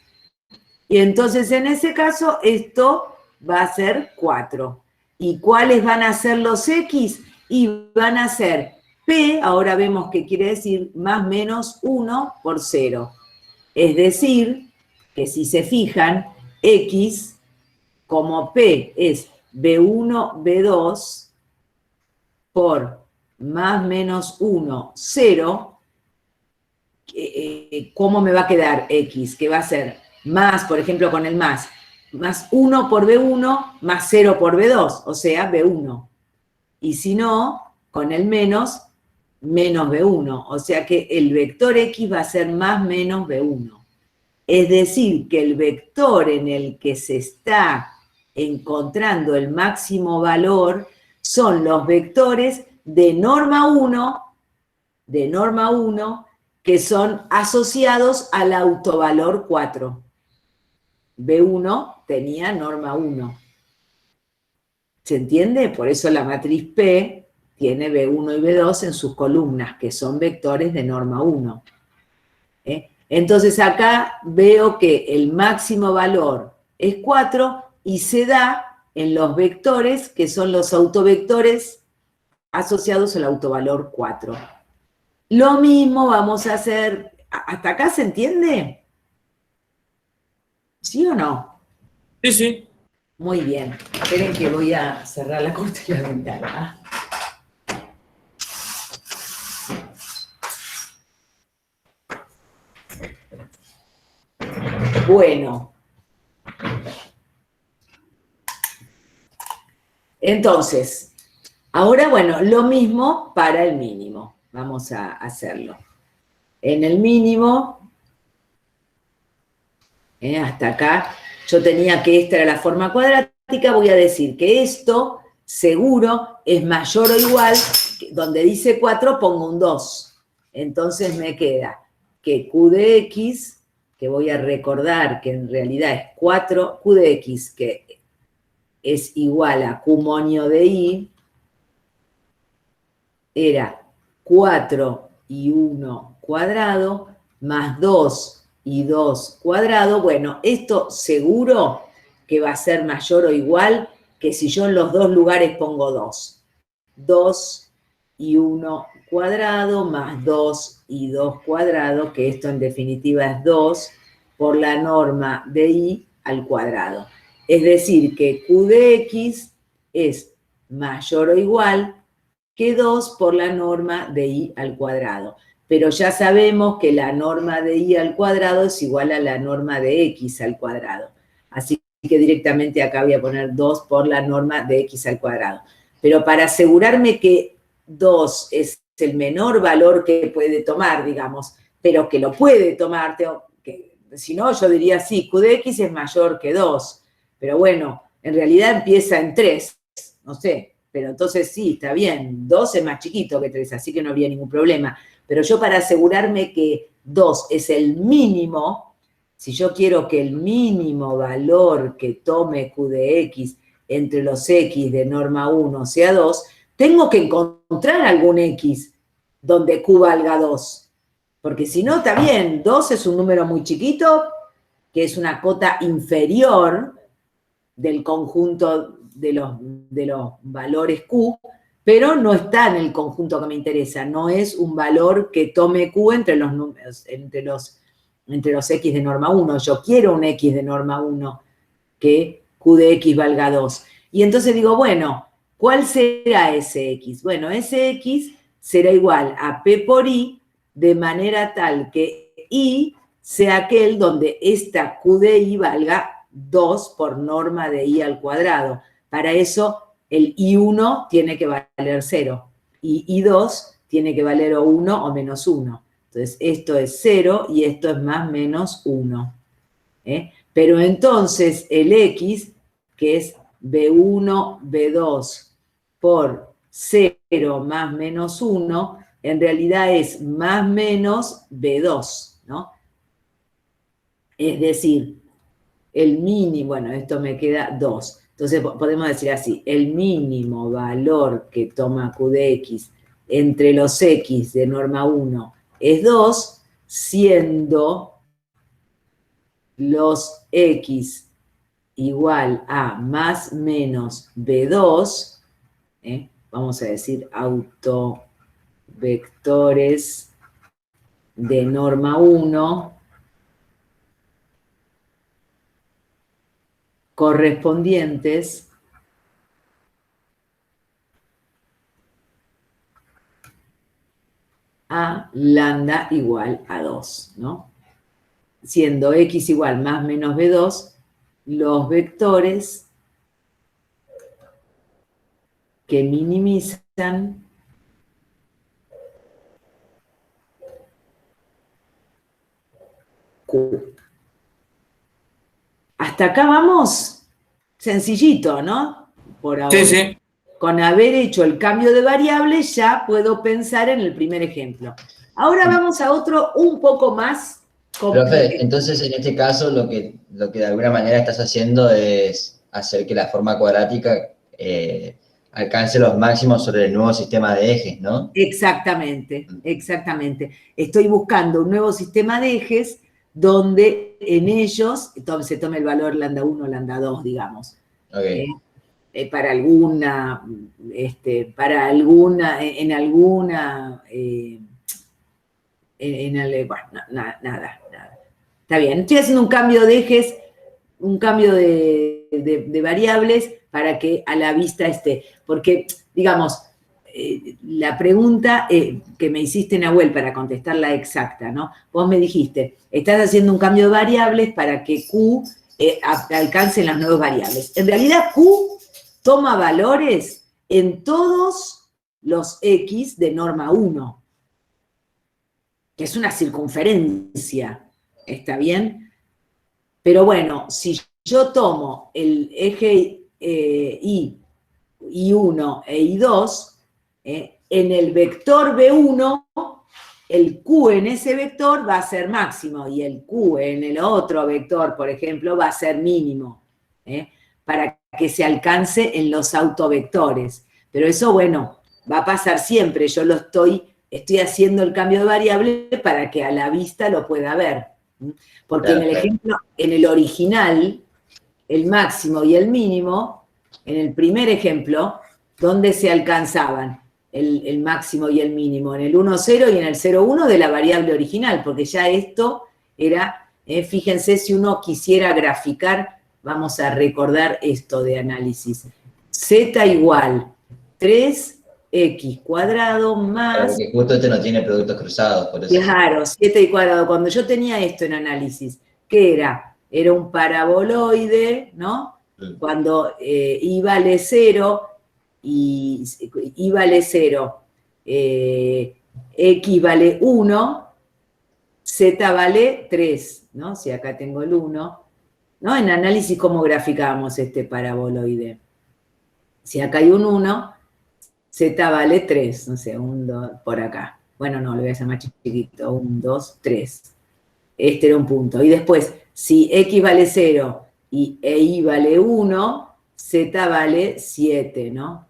Y entonces en ese caso esto va a ser 4. ¿Y cuáles van a ser los x? Y van a ser p, ahora vemos qué quiere decir, más menos 1 por 0. Es decir, que si se fijan, x, como p es b1, b2, por más menos 1, 0, ¿cómo me va a quedar x? Que va a ser más, por ejemplo, con el más 1 por b1 más 0 por b2, o sea, b1. Y si no, con el menos b1, o sea que el vector x va a ser más menos b1. Es decir, que el vector en el que se está encontrando el máximo valor son los vectores de norma 1, que son asociados al autovalor 4. B1 tenía norma 1. ¿Se entiende? Por eso la matriz P tiene B1 y B2 en sus columnas, que son vectores de norma 1. Entonces acá veo que el máximo valor es 4 y se da en los vectores que son los autovectores asociados al autovalor 4. Lo mismo vamos a hacer. ¿Hasta acá se entiende? ¿Sí o no? Sí, sí. Muy bien. Esperen que voy a cerrar la cortina y la ventana. Bueno. Entonces, ahora, bueno, lo mismo para el mínimo. Vamos a hacerlo. En el mínimo, Hasta acá yo tenía que esta era la forma cuadrática, voy a decir que esto seguro es mayor o igual, donde dice 4 pongo un 2. Entonces me queda que Q de X, que voy a recordar que en realidad es 4, Q de X, que es igual a Q monio de Y, era 4 y 1 cuadrado, más 2 y 2 cuadrado. Bueno, esto seguro que va a ser mayor o igual que si yo en los dos lugares pongo 2. 2 y 1 cuadrado más 2 y 2 cuadrado, que esto en definitiva es 2 por la norma de Y al cuadrado. Es decir, que Q de X es mayor o igual que 2 por la norma de Y al cuadrado. Pero ya sabemos que la norma de Y al cuadrado es igual a la norma de X al cuadrado. Así que directamente acá voy a poner 2 por la norma de X al cuadrado. Pero para asegurarme que 2 es el menor valor que puede tomar, digamos, pero que lo puede tomar, si no, yo diría sí, Q de X es mayor que 2. Pero bueno, en realidad empieza en 3, no sé. Pero entonces sí, está bien, 2 es más chiquito que 3, así que no habría ningún problema. Pero yo para asegurarme que 2 es el mínimo, si yo quiero que el mínimo valor que tome Q de X entre los X de norma 1 sea 2, tengo que encontrar algún X donde Q valga 2. Porque si no, está bien, 2 es un número muy chiquito, que es una cota inferior del conjunto de los valores Q, pero no está en el conjunto que me interesa, no es un valor que tome Q entre los números, entre los X de norma 1. Yo quiero un X de norma 1 que Q de X valga 2. Y entonces digo, bueno, ¿cuál será ese X? Bueno, ese X será igual a P por I, de manera tal que I sea aquel donde esta Q de I valga 2 por norma de I al cuadrado. Para eso el I1 tiene que valer 0 y I2 tiene que valer o 1 o menos 1. Entonces esto es 0 y esto es más menos 1. Pero entonces el X, que es B1, B2 por 0 más menos 1, en realidad es más menos B2, ¿no? Es decir, el mínimo, bueno, esto me queda 2. Entonces podemos decir así, el mínimo valor que toma Q de X entre los X de norma 1 es 2, siendo los X igual a más menos B2, vamos a decir autovectores de norma 1, correspondientes a lambda igual a 2, ¿no? Siendo X igual más menos B2, los vectores que minimizan Q. Hasta acá vamos sencillito, ¿no? Por ahora. Sí, sí. Con haber hecho el cambio de variables ya puedo pensar en el primer ejemplo. Ahora vamos a otro un poco más complejo. Profe, entonces en este caso lo que de alguna manera estás haciendo es hacer que la forma cuadrática alcance los máximos sobre el nuevo sistema de ejes, ¿no? Exactamente, exactamente. Estoy buscando un nuevo sistema de ejes donde en ellos se tome el valor lambda 1, lambda 2, digamos. Okay. Para alguna, bueno, nada. Está bien, estoy haciendo un cambio de ejes, un cambio de variables para que a la vista esté. Porque, digamos, la pregunta que me hiciste, Nahuel, para contestarla exacta, ¿no? Vos me dijiste, estás haciendo un cambio de variables para que Q alcance las nuevas variables. En realidad, Q toma valores en todos los X de norma 1, que es una circunferencia, ¿está bien? Pero bueno, si yo tomo el eje I1 e I2, en el vector B1, el Q en ese vector va a ser máximo y el Q en el otro vector, por ejemplo, va a ser mínimo, para que se alcance en los autovectores. Pero eso, bueno, va a pasar siempre. Yo estoy haciendo el cambio de variable para que a la vista lo pueda ver. Porque en el ejemplo, en el original, el máximo y el mínimo, en el primer ejemplo, ¿dónde se alcanzaban el máximo y el mínimo? En el 1,0 y en el 0,1 de la variable original, porque ya esto era, fíjense, si uno quisiera graficar, vamos a recordar esto de análisis. Z igual 3x cuadrado más... Porque justo este no tiene productos cruzados, por eso. Claro, 7 cuadrado. Cuando yo tenía esto en análisis, ¿qué era? Era un paraboloide, ¿no? Cuando I vale 0 y I vale 0, X vale 1, Z vale 3, ¿no? Si acá tengo el 1, ¿no? En análisis, ¿cómo graficábamos este paraboloide? Si acá hay un 1, Z vale 3, no sé, 1, por acá. Bueno, no, lo voy a hacer más chiquito, 1, 2, 3. Este era un punto. Y después, si X vale 0 y Y vale 1, Z vale 7, ¿no?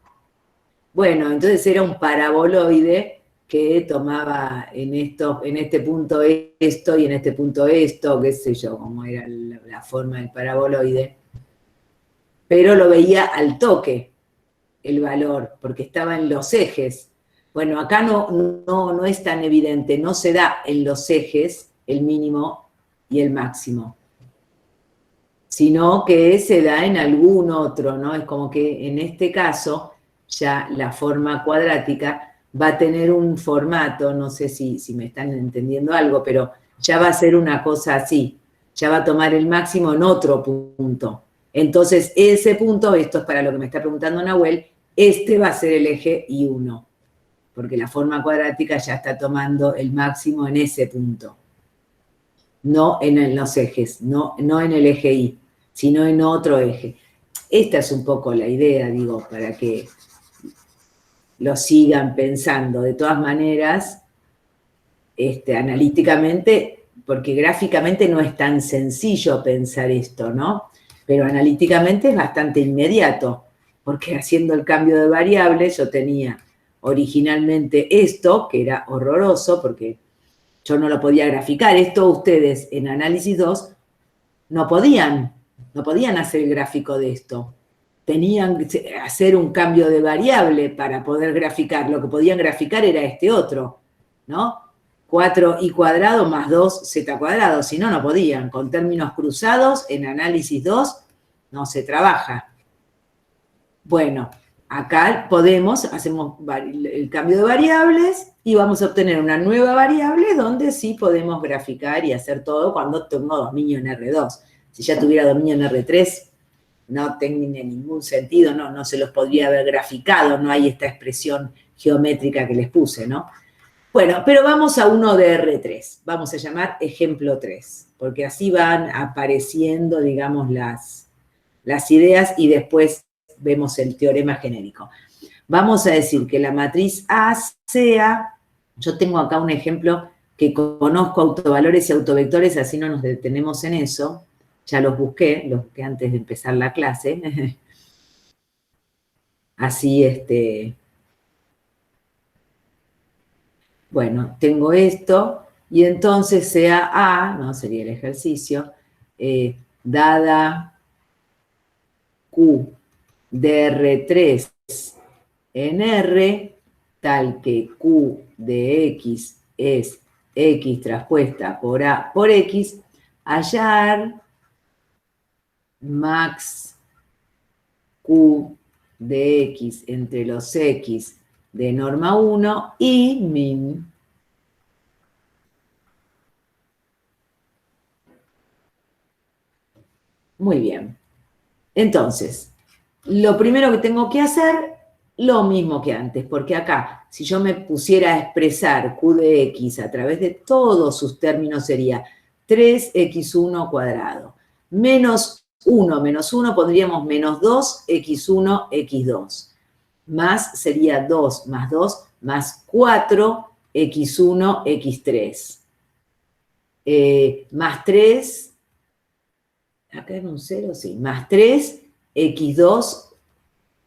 Bueno, entonces era un paraboloide que tomaba en este punto esto y en este punto esto, qué sé yo, cómo era la forma del paraboloide. Pero lo veía al toque el valor, porque estaba en los ejes. Bueno, acá no es tan evidente, no se da en los ejes el mínimo y el máximo, sino que se da en algún otro, ¿no? Es como que en este caso ya la forma cuadrática va a tener un formato, no sé si me están entendiendo algo, pero ya va a ser una cosa así, ya va a tomar el máximo en otro punto. Entonces, ese punto, esto es para lo que me está preguntando Nahuel, este va a ser el eje I1, porque la forma cuadrática ya está tomando el máximo en ese punto. No en los ejes, no en el eje I, sino en otro eje. Esta es un poco la idea, digo, para que lo sigan pensando. De todas maneras, analíticamente, porque gráficamente no es tan sencillo pensar esto, ¿no? Pero analíticamente es bastante inmediato, porque haciendo el cambio de variable yo tenía originalmente esto, que era horroroso, porque yo no lo podía graficar. Esto ustedes en análisis 2 no podían hacer el gráfico de esto. Tenían que hacer un cambio de variable para poder graficar. Lo que podían graficar era este otro, ¿no? 4i cuadrado más 2z cuadrado. Si no, no podían. Con términos cruzados, en análisis 2, no se trabaja. Bueno, acá hacemos el cambio de variables y vamos a obtener una nueva variable donde sí podemos graficar y hacer todo cuando tengo dominio en R2. Si ya tuviera dominio en R3, no tiene ningún sentido, no se los podría haber graficado, no hay esta expresión geométrica que les puse, ¿no? Bueno, pero vamos a uno de R3, vamos a llamar ejemplo 3, porque así van apareciendo, digamos, las ideas y después vemos el teorema genérico. Vamos a decir que la matriz A sea, yo tengo acá un ejemplo que conozco autovalores y autovectores, así no nos detenemos en eso, ya los busqué antes de empezar la clase, así bueno, tengo esto, y entonces sea A, no sería el ejercicio, dada Q de R3 en R, tal que Q de X es X traspuesta por A por X, hallar max Q de X entre los X de norma 1 y min muy bien. Entonces, lo primero que tengo que hacer, lo mismo que antes, porque acá, si yo me pusiera a expresar Q de X a través de todos sus términos, sería 3x1 cuadrado menos 1 pondríamos menos 2, x1, x2. Más sería 2 más 2 más 4, x1, x3. Más 3, acá en un 0, sí, más 3, x2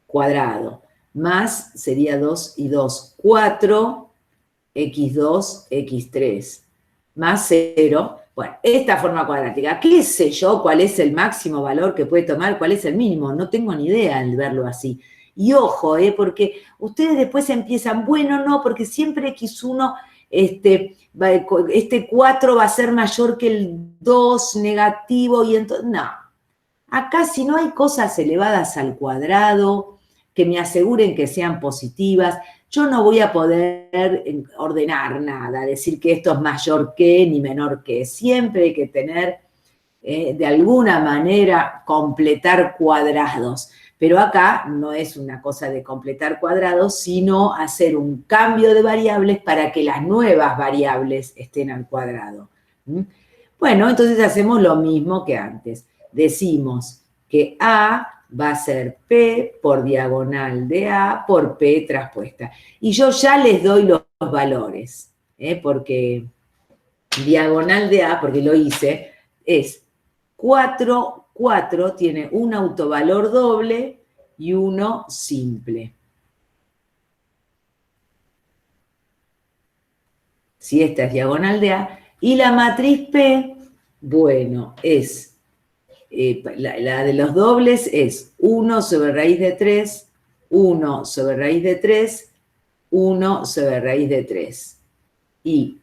cuadrado. Más sería 2 y 2, 4, x2, x3. Más 0. Bueno, esta forma cuadrática, ¿qué sé yo cuál es el máximo valor que puede tomar? ¿Cuál es el mínimo? No tengo ni idea al verlo así. Y ojo, porque ustedes después empiezan, bueno, no, porque siempre x1, este 4 va a ser mayor que el 2 negativo, y entonces, no. Acá si no hay cosas elevadas al cuadrado, que me aseguren que sean positivas, yo no voy a poder ordenar nada, decir que esto es mayor que ni menor que. Siempre hay que tener, de alguna manera, completar cuadrados. Pero acá no es una cosa de completar cuadrados, sino hacer un cambio de variables para que las nuevas variables estén al cuadrado. Bueno, entonces hacemos lo mismo que antes. Decimos que A va a ser P por diagonal de A por P traspuesta. Y yo ya les doy los valores, porque diagonal de A, porque lo hice, es 4 tiene un autovalor doble y uno simple. Si esta es diagonal de A. Y la matriz P, bueno, es, la de los dobles es 1 sobre raíz de 3, 1 sobre raíz de 3, 1 sobre raíz de 3. Y,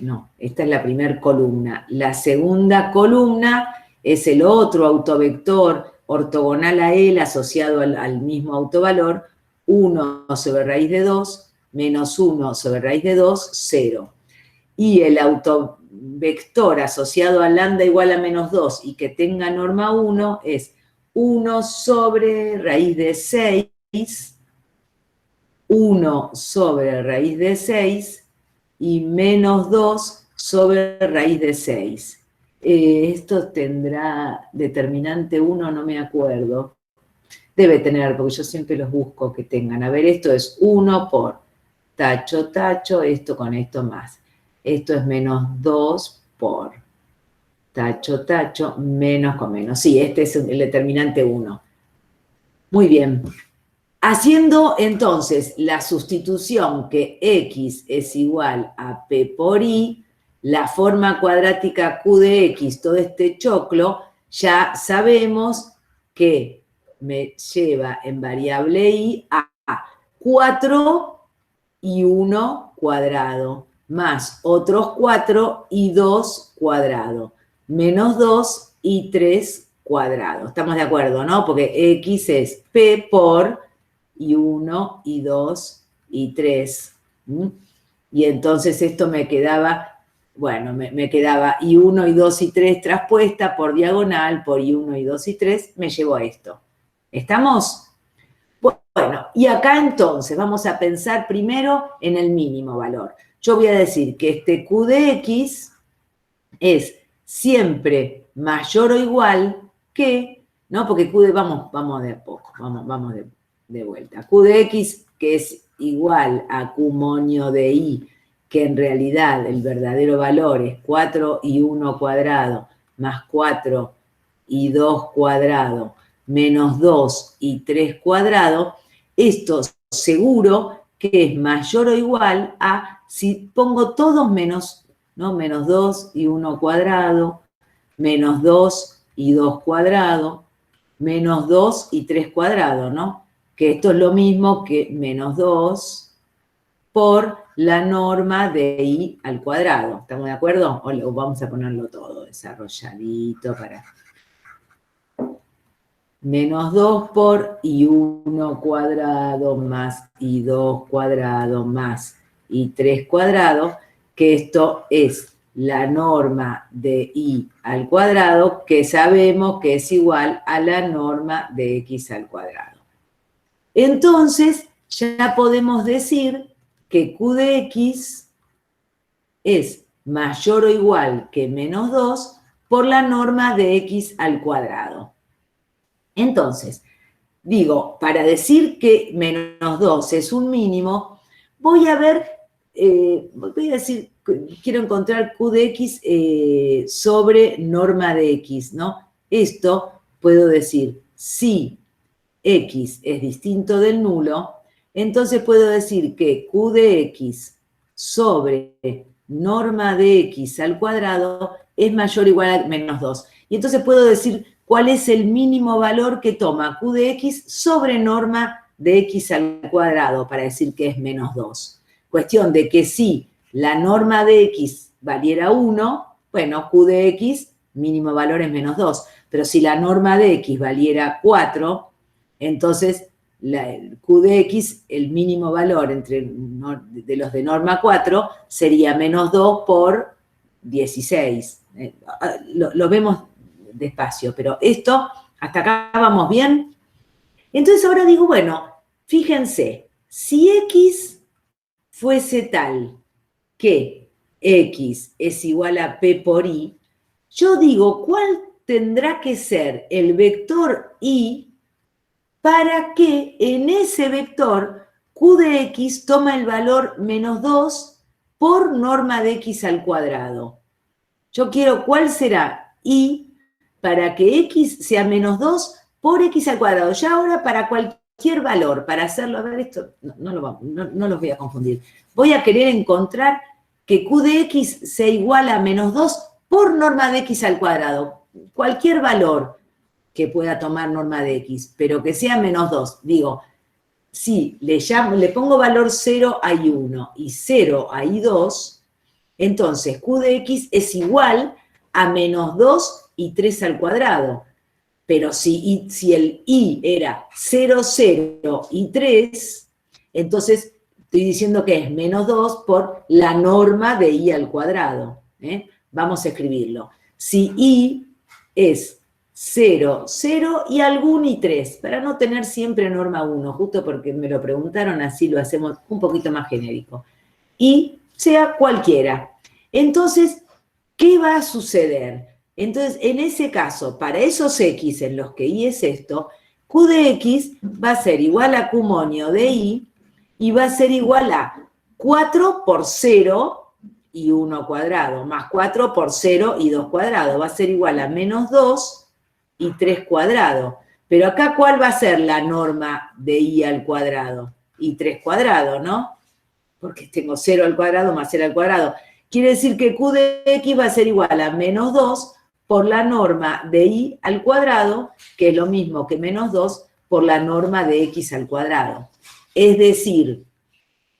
no, esta es la primera columna. La segunda columna es el otro autovector ortogonal a él asociado al mismo autovalor, 1 sobre raíz de 2, menos 1 sobre raíz de 2, 0. Y el autovector asociado a lambda igual a menos 2 y que tenga norma 1 es 1 sobre raíz de 6, 1 sobre raíz de 6 y menos 2 sobre raíz de 6. Esto tendrá determinante 1, no me acuerdo. Debe tener, porque yo siempre los busco que tengan. A ver, esto es 1 por tacho, tacho, esto con esto más. Esto es menos 2 por tacho, tacho, menos con menos. Sí, este es el determinante 1. Muy bien. Haciendo entonces la sustitución que x es igual a p por i, la forma cuadrática q de x, todo este choclo, ya sabemos que me lleva en variable i a 4 y 1 cuadrado, más otros 4 y 2 cuadrado, menos 2 y 3 cuadrado. ¿Estamos de acuerdo, no? Porque x es p por y 1 y 2 y 3. Y entonces esto me quedaba, bueno, me quedaba y 1 y 2 y 3 traspuesta por diagonal, por y 1 y 2 y 3, me llevo a esto. ¿Estamos? Bueno, y acá entonces vamos a pensar primero en el mínimo valor. Yo voy a decir que este q de x es siempre mayor o igual que, ¿no? Porque q de, vamos de a poco, vamos de vuelta. Q de x, que es igual a q monio de i, que en realidad el verdadero valor es 4 y 1 cuadrado, más 4 y 2 cuadrado, menos 2 y 3 cuadrado, esto seguro que es mayor o igual a, si pongo todos menos, ¿no? Menos 2 y 1 cuadrado, menos 2 y 2 cuadrado, menos 2 y 3 cuadrado, ¿no? Que esto es lo mismo que menos 2 por la norma de i al cuadrado. ¿Estamos de acuerdo? O vamos a ponerlo todo desarrolladito para... Menos 2 por i1 cuadrado más i2 cuadrado más i3 cuadrado, que esto es la norma de i al cuadrado, que sabemos que es igual a la norma de x al cuadrado. Entonces, ya podemos decir que q de x es mayor o igual que menos 2 por la norma de x al cuadrado. Entonces, digo, para decir que menos 2 es un mínimo, voy a decir, quiero encontrar q de x sobre norma de x, ¿no? Esto puedo decir, si x es distinto del nulo, entonces puedo decir que q de x sobre norma de x al cuadrado es mayor o igual a menos 2. Y entonces puedo decir cuál es el mínimo valor que toma q de x sobre norma de x al cuadrado para decir que es menos 2. Cuestión de que si la norma de x valiera 1, bueno, q de x, mínimo valor es menos 2. Pero si la norma de x valiera 4, entonces q de x, el mínimo valor de los de norma 4, sería menos 2 por 16. Lo vemos despacio, pero esto, hasta acá vamos bien. Entonces ahora digo, bueno, fíjense, si x fuese tal que x es igual a p por i, yo digo, ¿cuál tendrá que ser el vector i para que en ese vector q de x toma el valor menos 2 por norma de x al cuadrado? Yo quiero cuál será i para que x sea menos 2 por x al cuadrado. Ya ahora para cualquier valor, para hacerlo, a ver, esto no los voy a confundir. Voy a querer encontrar que q de x sea igual a menos 2 por norma de x al cuadrado. Cualquier valor que pueda tomar norma de x, pero que sea menos 2. Digo, si le pongo valor 0 a i1 y 0 a i2, entonces q de x es igual a menos 2 y 3 al cuadrado. Pero si el i era 0, 0 y 3, entonces estoy diciendo que es menos 2 por la norma de i al cuadrado. Vamos a escribirlo. Si i es 0, 0 y algún y 3, para no tener siempre norma 1, justo porque me lo preguntaron, así lo hacemos un poquito más genérico. Y sea cualquiera. Entonces, ¿qué va a suceder? Entonces, en ese caso, para esos x en los que i es esto, q de x va a ser igual a q monio de i y va a ser igual a 4 por 0 y 1 cuadrado, más 4 por 0 y 2 cuadrado. Va a ser igual a menos 2 y 3 cuadrado. Pero acá, ¿cuál va a ser la norma de i al cuadrado? Y 3 cuadrado, ¿no? Porque tengo 0 al cuadrado más 0 al cuadrado. Quiere decir que q de x va a ser igual a menos 2 por la norma de i al cuadrado, que es lo mismo que menos 2 por la norma de x al cuadrado. Es decir,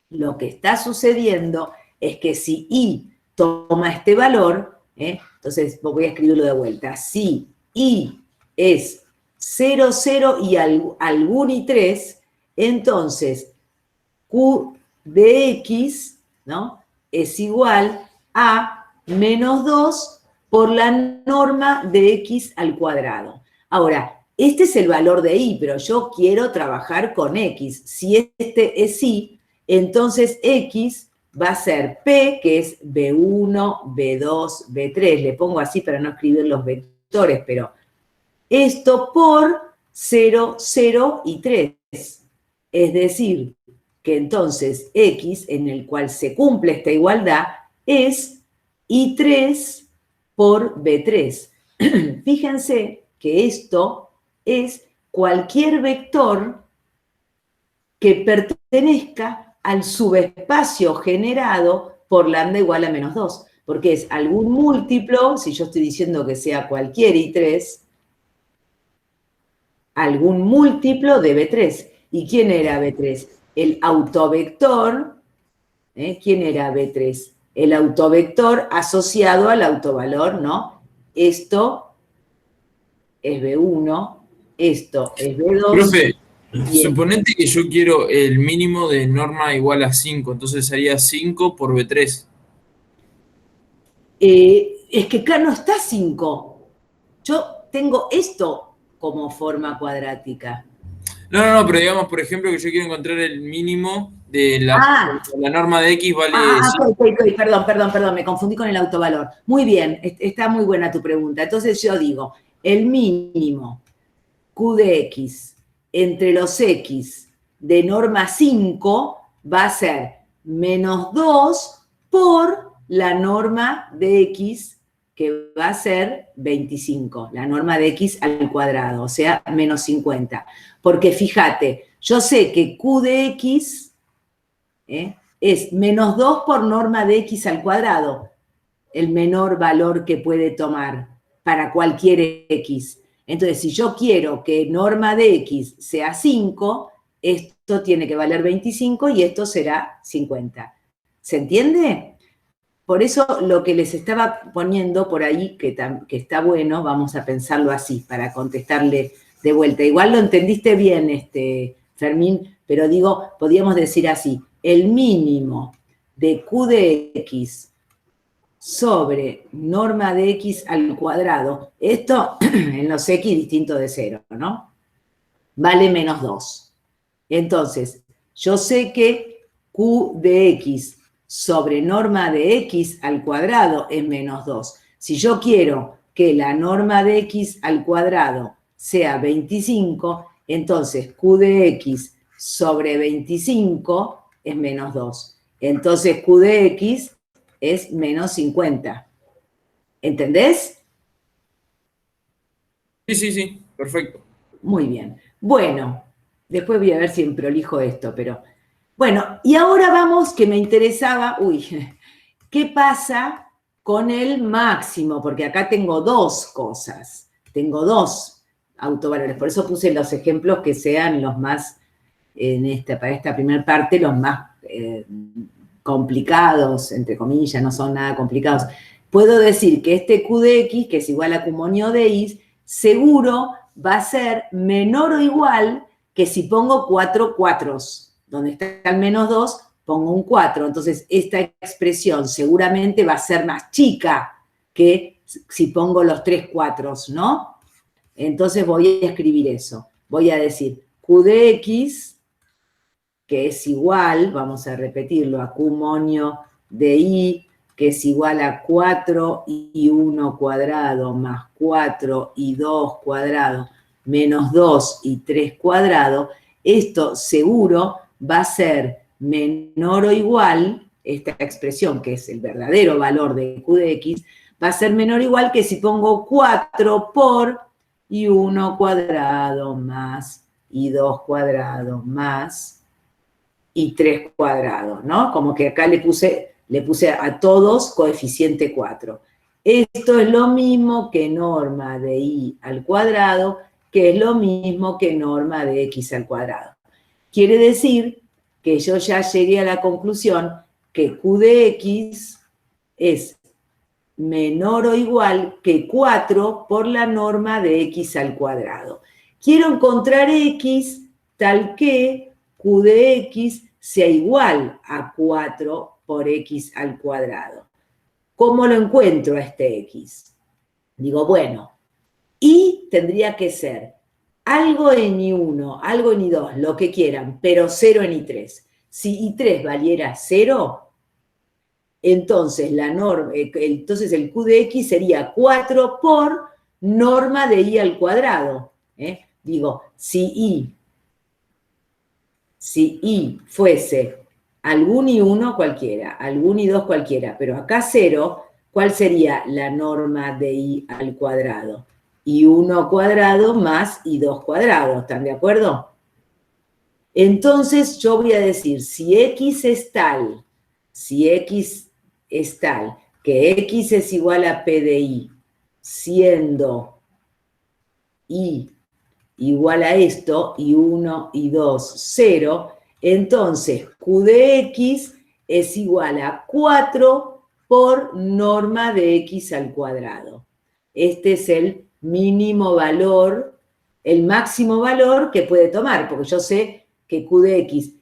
lo que está sucediendo es que si i toma este valor, entonces voy a escribirlo de vuelta, si i es 0, 0 y algún y 3, entonces q de x, ¿no?, es igual a menos 2 por la norma de x al cuadrado. Ahora, este es el valor de i, pero yo quiero trabajar con x. Si este es i, entonces x va a ser p, que es b1, b2, b3. Le pongo así para no escribir los vectores, pero esto por 0, 0 y 3. Es decir, que entonces x, en el cual se cumple esta igualdad, es i3 por b3. Fíjense que esto es cualquier vector que pertenezca al subespacio generado por lambda igual a menos 2, porque es algún múltiplo, si yo estoy diciendo que sea cualquier i3, algún múltiplo de b3. ¿Y quién era b3? El autovector. ¿Quién era b3? El autovector asociado al autovalor, ¿no? Esto es b1, esto es b2. Profe, suponete que yo quiero el mínimo de norma igual a 5, entonces sería 5 por b3. Es que acá no está 5. Yo tengo esto como forma cuadrática. No, pero digamos, por ejemplo, que yo quiero encontrar el mínimo de la norma de X vale 5. Ok, perdón, me confundí con el autovalor. Muy bien, está muy buena tu pregunta. Entonces yo digo, el mínimo Q de X entre los X de norma 5 va a ser menos 2 por la norma de X, que va a ser 25, la norma de X al cuadrado, o sea, menos 50. Porque fíjate, yo sé que Q de X es menos 2 por norma de X al cuadrado, el menor valor que puede tomar para cualquier X. Entonces, si yo quiero que norma de X sea 5, esto tiene que valer 25 y esto será 50. ¿Se entiende? Por eso lo que les estaba poniendo por ahí, que está bueno, vamos a pensarlo así, para contestarle de vuelta. Igual lo entendiste bien, Fermín, pero digo, podríamos decir así, el mínimo de Q de X sobre norma de X al cuadrado, esto en los X distinto de 0, ¿no? Vale menos 2. Entonces, yo sé que Q de X sobre norma de X al cuadrado es menos 2. Si yo quiero que la norma de X al cuadrado sea 25, entonces Q de X sobre 25 es menos 2. Entonces Q de X es menos 50. ¿Entendés? Sí, perfecto. Muy bien. Bueno, después voy a ver si prolijo esto, pero... Bueno, y ahora vamos, que me interesaba... ¿qué pasa con el máximo? Porque acá tengo dos cosas. Tengo dos autovalores. Por eso puse los ejemplos que sean los más, para esta primera parte, los más complicados, entre comillas, no son nada complicados. Puedo decir que este Q de X, que es igual a Q monio de Y, seguro va a ser menor o igual que si pongo 4 cuatros. Donde está el menos 2, pongo un 4. Entonces, esta expresión seguramente va a ser más chica que si pongo los 3 cuatros, ¿no? Entonces voy a escribir eso. Voy a decir Q de X, que es igual, vamos a repetirlo, a Q monio de Y, que es igual a 4 y 1 cuadrado más 4 y 2 cuadrado menos 2 y 3 cuadrado. Esto seguro va a ser menor o igual, esta expresión que es el verdadero valor de Q de X, va a ser menor o igual que si pongo 4 por y 1 cuadrado más y 2 cuadrado más y 3 cuadrados, ¿no? Como que acá le puse a todos coeficiente 4. Esto es lo mismo que norma de Y al cuadrado, que es lo mismo que norma de X al cuadrado. Quiere decir que yo ya llegué a la conclusión que Q de X es menor o igual que 4 por la norma de X al cuadrado. Quiero encontrar X tal que Q de X sea igual a 4 por X al cuadrado. ¿Cómo lo encuentro a este X? Digo, bueno, Y tendría que ser algo en I1, algo en I2, lo que quieran, pero 0 en I3. Si I3 valiera 0, entonces el Q de X sería 4 por norma de I al cuadrado. Digo, si I fuese algún I1 cualquiera, algún I2 cualquiera, pero acá 0, ¿cuál sería la norma de I al cuadrado? I1 cuadrado más I2 cuadrado, ¿están de acuerdo? Entonces yo voy a decir, si X es tal que X es igual a P de I, siendo I igual a esto, I1, I2, 0, entonces Q de X es igual a 4 por norma de X al cuadrado. Este es el mínimo valor, el máximo valor que puede tomar, porque yo sé que Q de X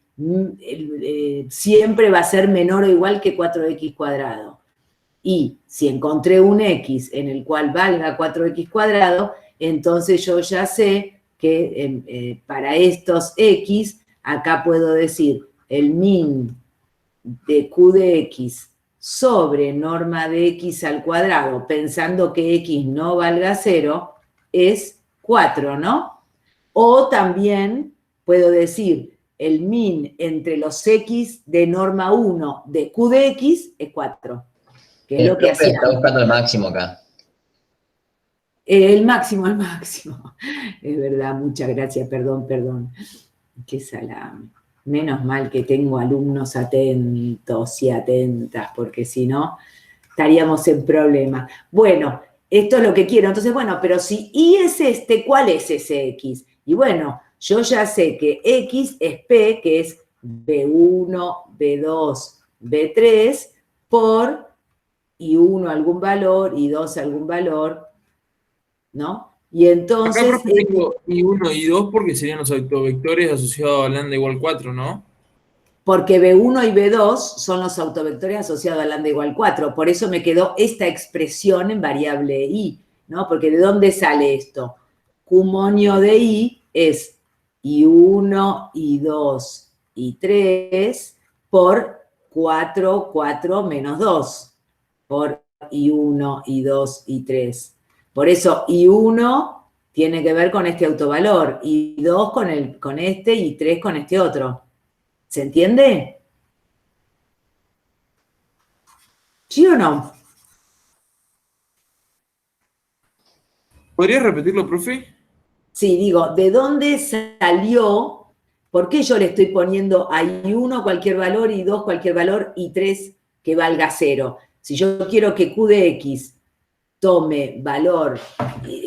siempre va a ser menor o igual que 4X cuadrado. Y si encontré un X en el cual valga 4X cuadrado, entonces yo ya sé que para estos X, acá puedo decir el min de Q de X sobre norma de X al cuadrado, pensando que X no valga 0, es 4, ¿no? O también puedo decir, el min entre los X de norma 1 de Q de X es 4, que es El lo que profe está hacíamos. buscando el máximo acá. El máximo, el máximo. Es verdad, muchas gracias, perdón. Qué salame. Menos mal que tengo alumnos atentos y atentas, porque si no, estaríamos en problemas. Bueno, esto es lo que quiero. Entonces, bueno, pero si Y es este, ¿cuál es ese X? Y bueno, yo ya sé que X es P, que es B1, B2, B3, por Y1 algún valor, Y2 algún valor, ¿no? Y Acá, entonces, profe, tengo I1 y 2 porque serían los autovectores asociados a lambda igual 4, ¿no? porque B1 y B2 son los autovectores asociados a lambda igual 4, por eso me quedó esta expresión en variable I, ¿no? Porque ¿de dónde sale esto? Q monio de I es I1, I2, I3 por 4, 4 menos 2, por I1, I2, I3. Por eso I1 tiene que ver con este autovalor, I2 con este, I3 con este otro. ¿Se entiende? ¿Sí o no? ¿Podrías repetirlo, profe? Sí, digo, ¿de dónde salió? ¿Por qué yo le estoy poniendo a I1 cualquier valor, I2 cualquier valor, I3 que valga 0? Si yo quiero que Q de X tome valor,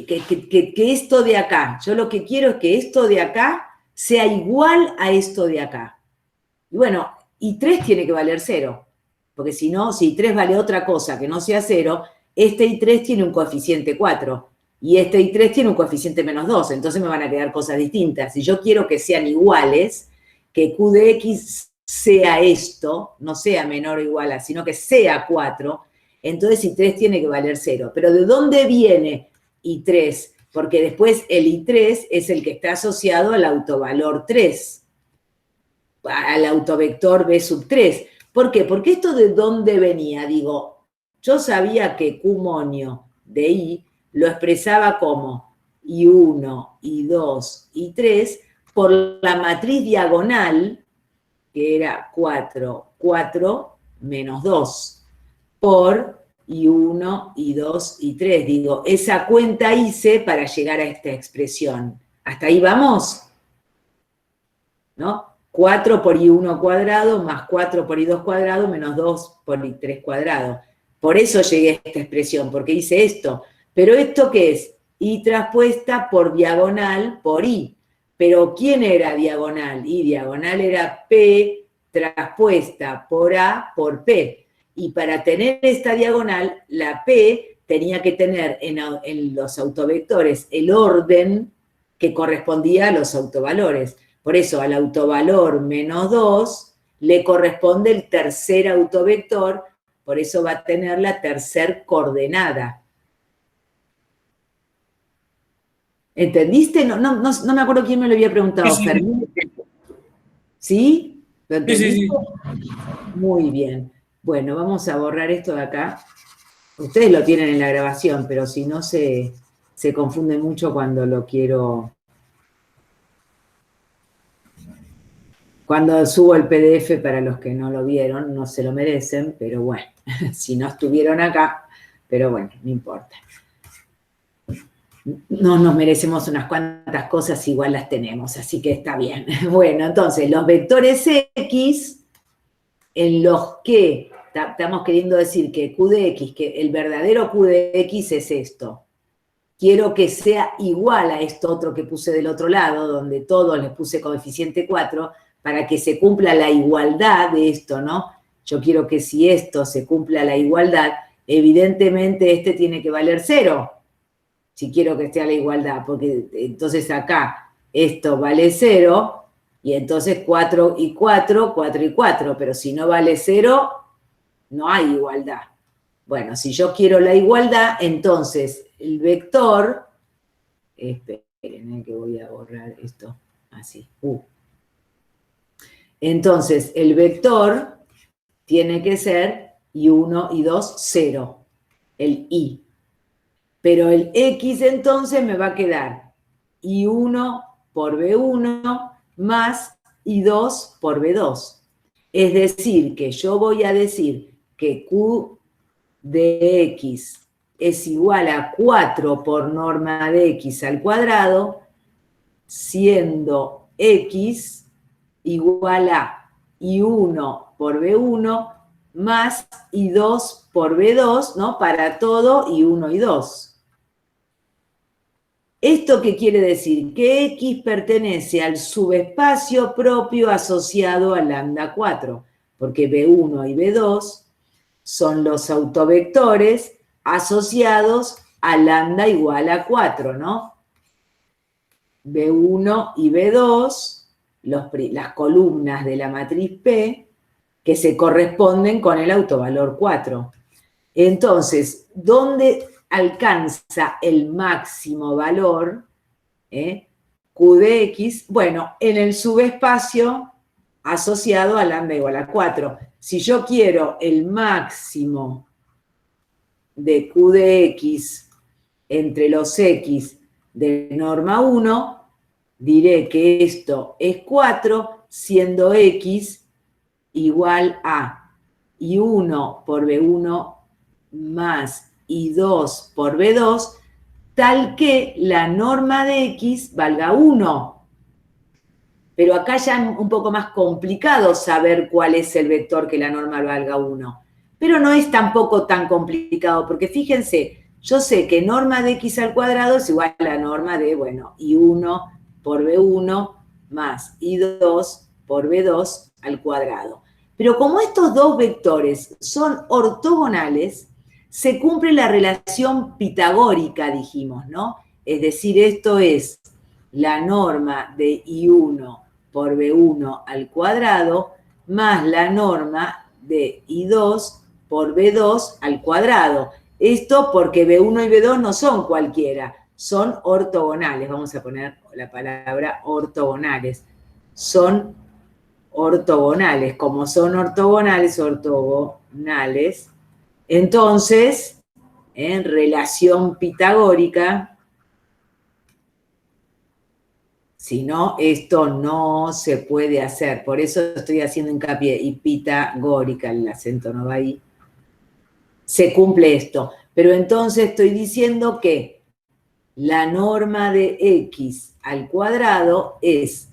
que esto de acá, yo lo que quiero es que esto de acá sea igual a esto de acá. Y bueno, I3 tiene que valer 0, porque si no, si I3 vale otra cosa que no sea 0, este I3 tiene un coeficiente 4, y este I3 tiene un coeficiente menos 2, entonces me van a quedar cosas distintas. Si yo quiero que sean iguales, que Q de X sea esto, no sea menor o igual a, sino que sea 4, entonces I3 tiene que valer 0. Pero ¿de dónde viene I3? Porque después el I3 es el que está asociado al autovalor 3, al autovector B sub 3. ¿Por qué? Porque esto de dónde venía, digo, yo sabía que Q monio de I lo expresaba como I1, I2, I3 por la matriz diagonal, que era 4, 4 menos 2, por I1, I2, I3. Digo, esa cuenta hice para llegar a esta expresión. ¿Hasta ahí vamos? ¿No? 4 por I1 cuadrado más 4 por I2 cuadrado menos 2 por I3 cuadrado. Por eso llegué a esta expresión, porque hice esto. Pero ¿esto qué es? I traspuesta por diagonal por I. Pero ¿quién era diagonal? Y diagonal era P traspuesta por A por P. Y para tener esta diagonal, la P tenía que tener en los autovectores el orden que correspondía a los autovalores. Por eso al autovalor menos 2 le corresponde el tercer autovector, por eso va a tener la tercer coordenada. ¿Entendiste? No me acuerdo quién me lo había preguntado, Sí, Fermín. ¿Sí? ¿Lo sí, entendiste? sí. Muy bien. Bueno, vamos a borrar esto de acá. Ustedes lo tienen en la grabación, pero si no se confunde mucho cuando lo quiero. Cuando subo el PDF, para los que no lo vieron, no se lo merecen, pero bueno, si no estuvieron acá, pero bueno, no importa. No nos merecemos unas cuantas cosas, igual las tenemos, así que está bien. Bueno, entonces, los vectores X, en los que estamos queriendo decir que Q de X, que el verdadero Q de X es esto. Quiero que sea igual a esto otro que puse del otro lado, donde todos les puse coeficiente 4, para que se cumpla la igualdad de esto, ¿no? Yo quiero que si esto se cumpla la igualdad, evidentemente este tiene que valer 0, si quiero que esté a la igualdad, porque entonces acá esto vale 0, y entonces 4 y 4, 4 y 4, pero si no vale 0, no hay igualdad. Bueno, si yo quiero la igualdad, entonces el vector, esperen que voy a borrar esto así, Entonces, el vector tiene que ser I1, I2, 0, el I. Pero el X entonces me va a quedar I1 por B1 más I2 por B2. Es decir, que yo voy a decir que Q de X es igual a 4 por norma de X al cuadrado, siendo X igual a I1 por B1 más I2 por B2, ¿no? Para todo I1 y 2. ¿Esto qué quiere decir? Que X pertenece al subespacio propio asociado a lambda 4, porque B1 y B2 son los autovectores asociados a lambda igual a 4, ¿no? B1 y B2, las columnas de la matriz P, que se corresponden con el autovalor 4. Entonces, ¿dónde alcanza el máximo valor, Q de X? Bueno, en el subespacio asociado a lambda igual a 4. Si yo quiero el máximo de Q de X entre los X de norma 1, diré que esto es 4, siendo X igual a I1 por B1 más I2 por B2, tal que la norma de X valga 1. Pero acá ya es un poco más complicado saber cuál es el vector que la norma valga 1. Pero no es tampoco tan complicado, porque fíjense, yo sé que norma de X al cuadrado es igual a la norma de, bueno, I1 por B1 más I2 por B2 al cuadrado. Pero como estos dos vectores son ortogonales, se cumple la relación pitagórica, dijimos, ¿no? Es decir, esto es la norma de I1 por B1 al cuadrado más la norma de I2 por B2 al cuadrado. Esto porque B1 y B2 no son cualquiera, son ortogonales. Vamos a poner la palabra ortogonales. Son ortogonales. Como son ortogonales, entonces, en relación pitagórica, si no, esto no se puede hacer. Por eso estoy haciendo hincapié, y pitagórica, el acento no va ahí. Se cumple esto. Pero entonces estoy diciendo que la norma de X al cuadrado es,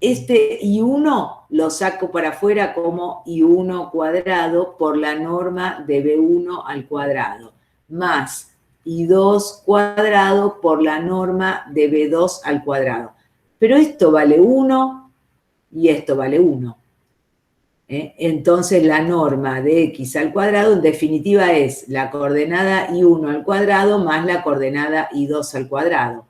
este I1 lo saco para afuera como I1 cuadrado por la norma de B1 al cuadrado, más I2 cuadrado por la norma de B2 al cuadrado. Pero esto vale 1 y esto vale 1. Entonces la norma de X al cuadrado en definitiva es la coordenada I1 al cuadrado más la coordenada I2 al cuadrado.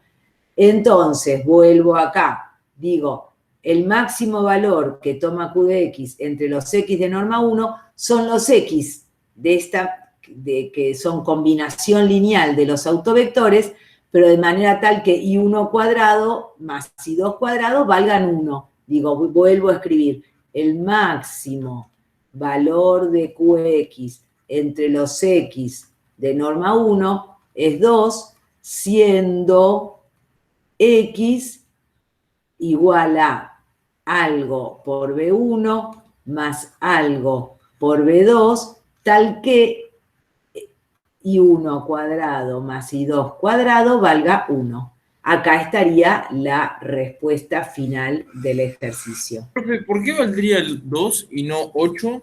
Entonces vuelvo acá, digo, el máximo valor que toma Q de X entre los X de norma 1 son los X que son combinación lineal de los autovectores, pero de manera tal que I1 cuadrado más I2 cuadrado valgan 1. Digo, vuelvo a escribir, el máximo valor de QX entre los X de norma 1 es 2, siendo X igual a algo por B1 más algo por B2, tal que I1 cuadrado más I2 cuadrado valga 1. Acá estaría la respuesta final del ejercicio. Profe, ¿por qué valdría el 2 y no 8?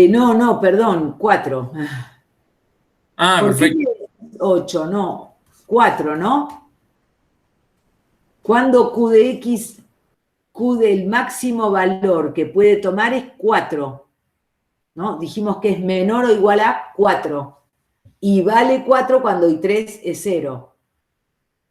No, perdón, 4. Ah, ¿Por qué perfecto. 8? No, 4, ¿no? Cuando Q de X, Q del máximo valor que puede tomar es 4, ¿no? Dijimos que es menor o igual a 4. Y vale 4 cuando I3 es 0.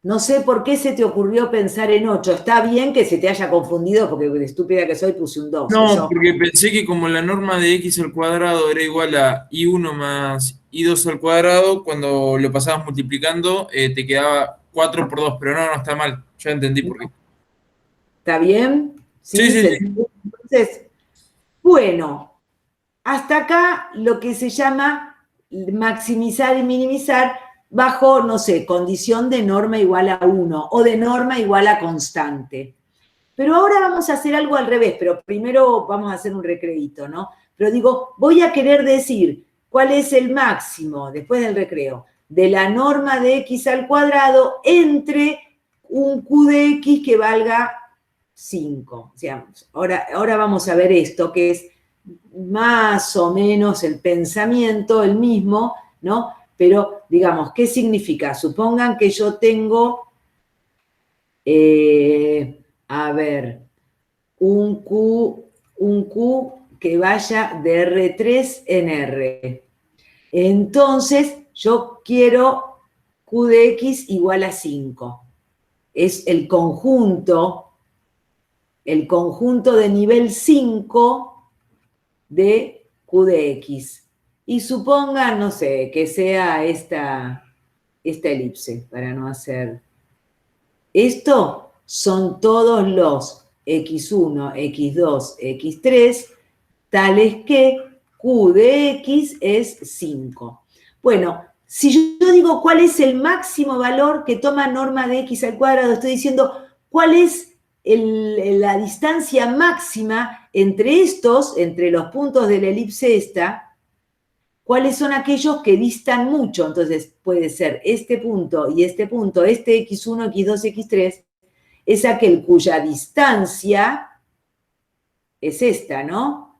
No sé por qué se te ocurrió pensar en 8. Está bien que se te haya confundido, porque de estúpida que soy puse un 2. No, Eso. porque pensé que como la norma de X al cuadrado era igual a I1 más I2 al cuadrado, cuando lo pasabas multiplicando te quedaba 4 por 2, pero no, está mal. Ya entendí por qué. ¿Está bien? Sí, sí, sí. Entonces, bueno, hasta acá lo que se llama maximizar y minimizar bajo, no sé, condición de norma igual a 1 o de norma igual a constante. Pero ahora vamos a hacer algo al revés, pero primero vamos a hacer un recreíto, ¿no? Pero digo, voy a querer decir cuál es el máximo, después del recreo, de la norma de x al cuadrado entre un q de x que valga 5. O sea, ahora vamos a ver esto, que es más o menos el pensamiento, el mismo, ¿no? Pero, digamos, ¿qué significa? Supongan que yo tengo, a ver, un Q que vaya de R3 en R. Entonces, yo quiero Q de X igual a 5. Es el conjunto de nivel 5 de Q de X. Y supongan, no sé, que sea esta elipse, para no hacer... Esto son todos los x1, x2, x3, tales que Q de X es 5. Bueno, si yo digo cuál es el máximo valor que toma norma de X al cuadrado, estoy diciendo cuál es la distancia máxima entre estos, entre los puntos de la elipse esta, cuáles son aquellos que distan mucho. Entonces puede ser este punto y este punto, este x1, x2, x3, es aquel cuya distancia es esta, ¿no?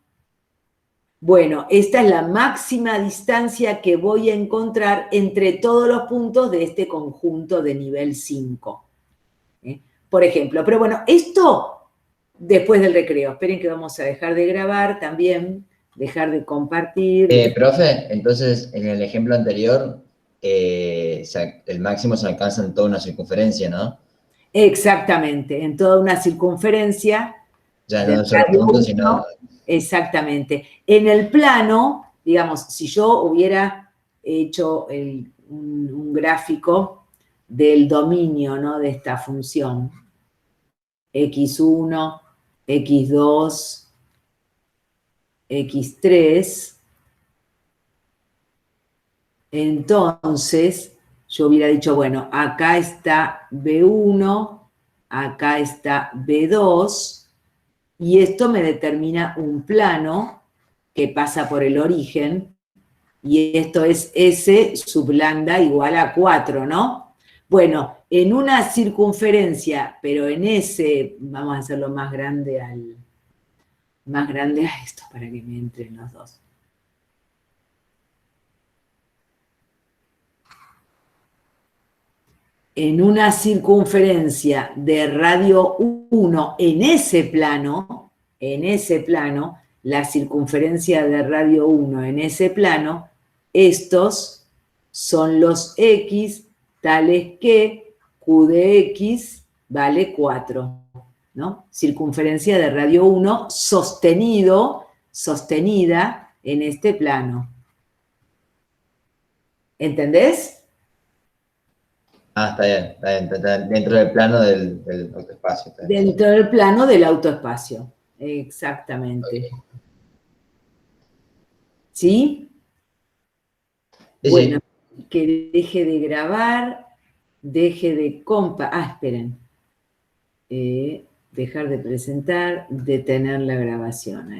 Bueno, esta es la máxima distancia que voy a encontrar entre todos los puntos de este conjunto de nivel 5. Por ejemplo, pero bueno, esto después del recreo. Esperen que vamos a dejar de grabar también, dejar de compartir. Profe, entonces en el ejemplo anterior, el máximo se alcanza en toda una circunferencia, ¿no? Exactamente, en toda una circunferencia. Ya no en un solo punto, sino... Exactamente. En el plano, digamos, si yo hubiera hecho un gráfico del dominio, ¿no?, de esta función, x1, x2, x3, entonces yo hubiera dicho, bueno, acá está B1, acá está B2, y esto me determina un plano que pasa por el origen, y esto es S sub lambda igual a 4, ¿no? Bueno, en una circunferencia, pero en ese, vamos a hacerlo más grande a esto, para que me entren los dos. En una circunferencia de radio 1, en ese plano, la circunferencia de radio 1 en ese plano, estos son los X tales que Q de X vale 4, ¿no? Circunferencia de radio 1 sostenida en este plano. ¿Entendés? Ah, está bien, dentro del plano del autoespacio. Dentro del plano del autoespacio, exactamente. Okay. ¿Sí? Sí, Bueno, sí. que deje de grabar, deje de esperen. Dejar de presentar, detener la grabación.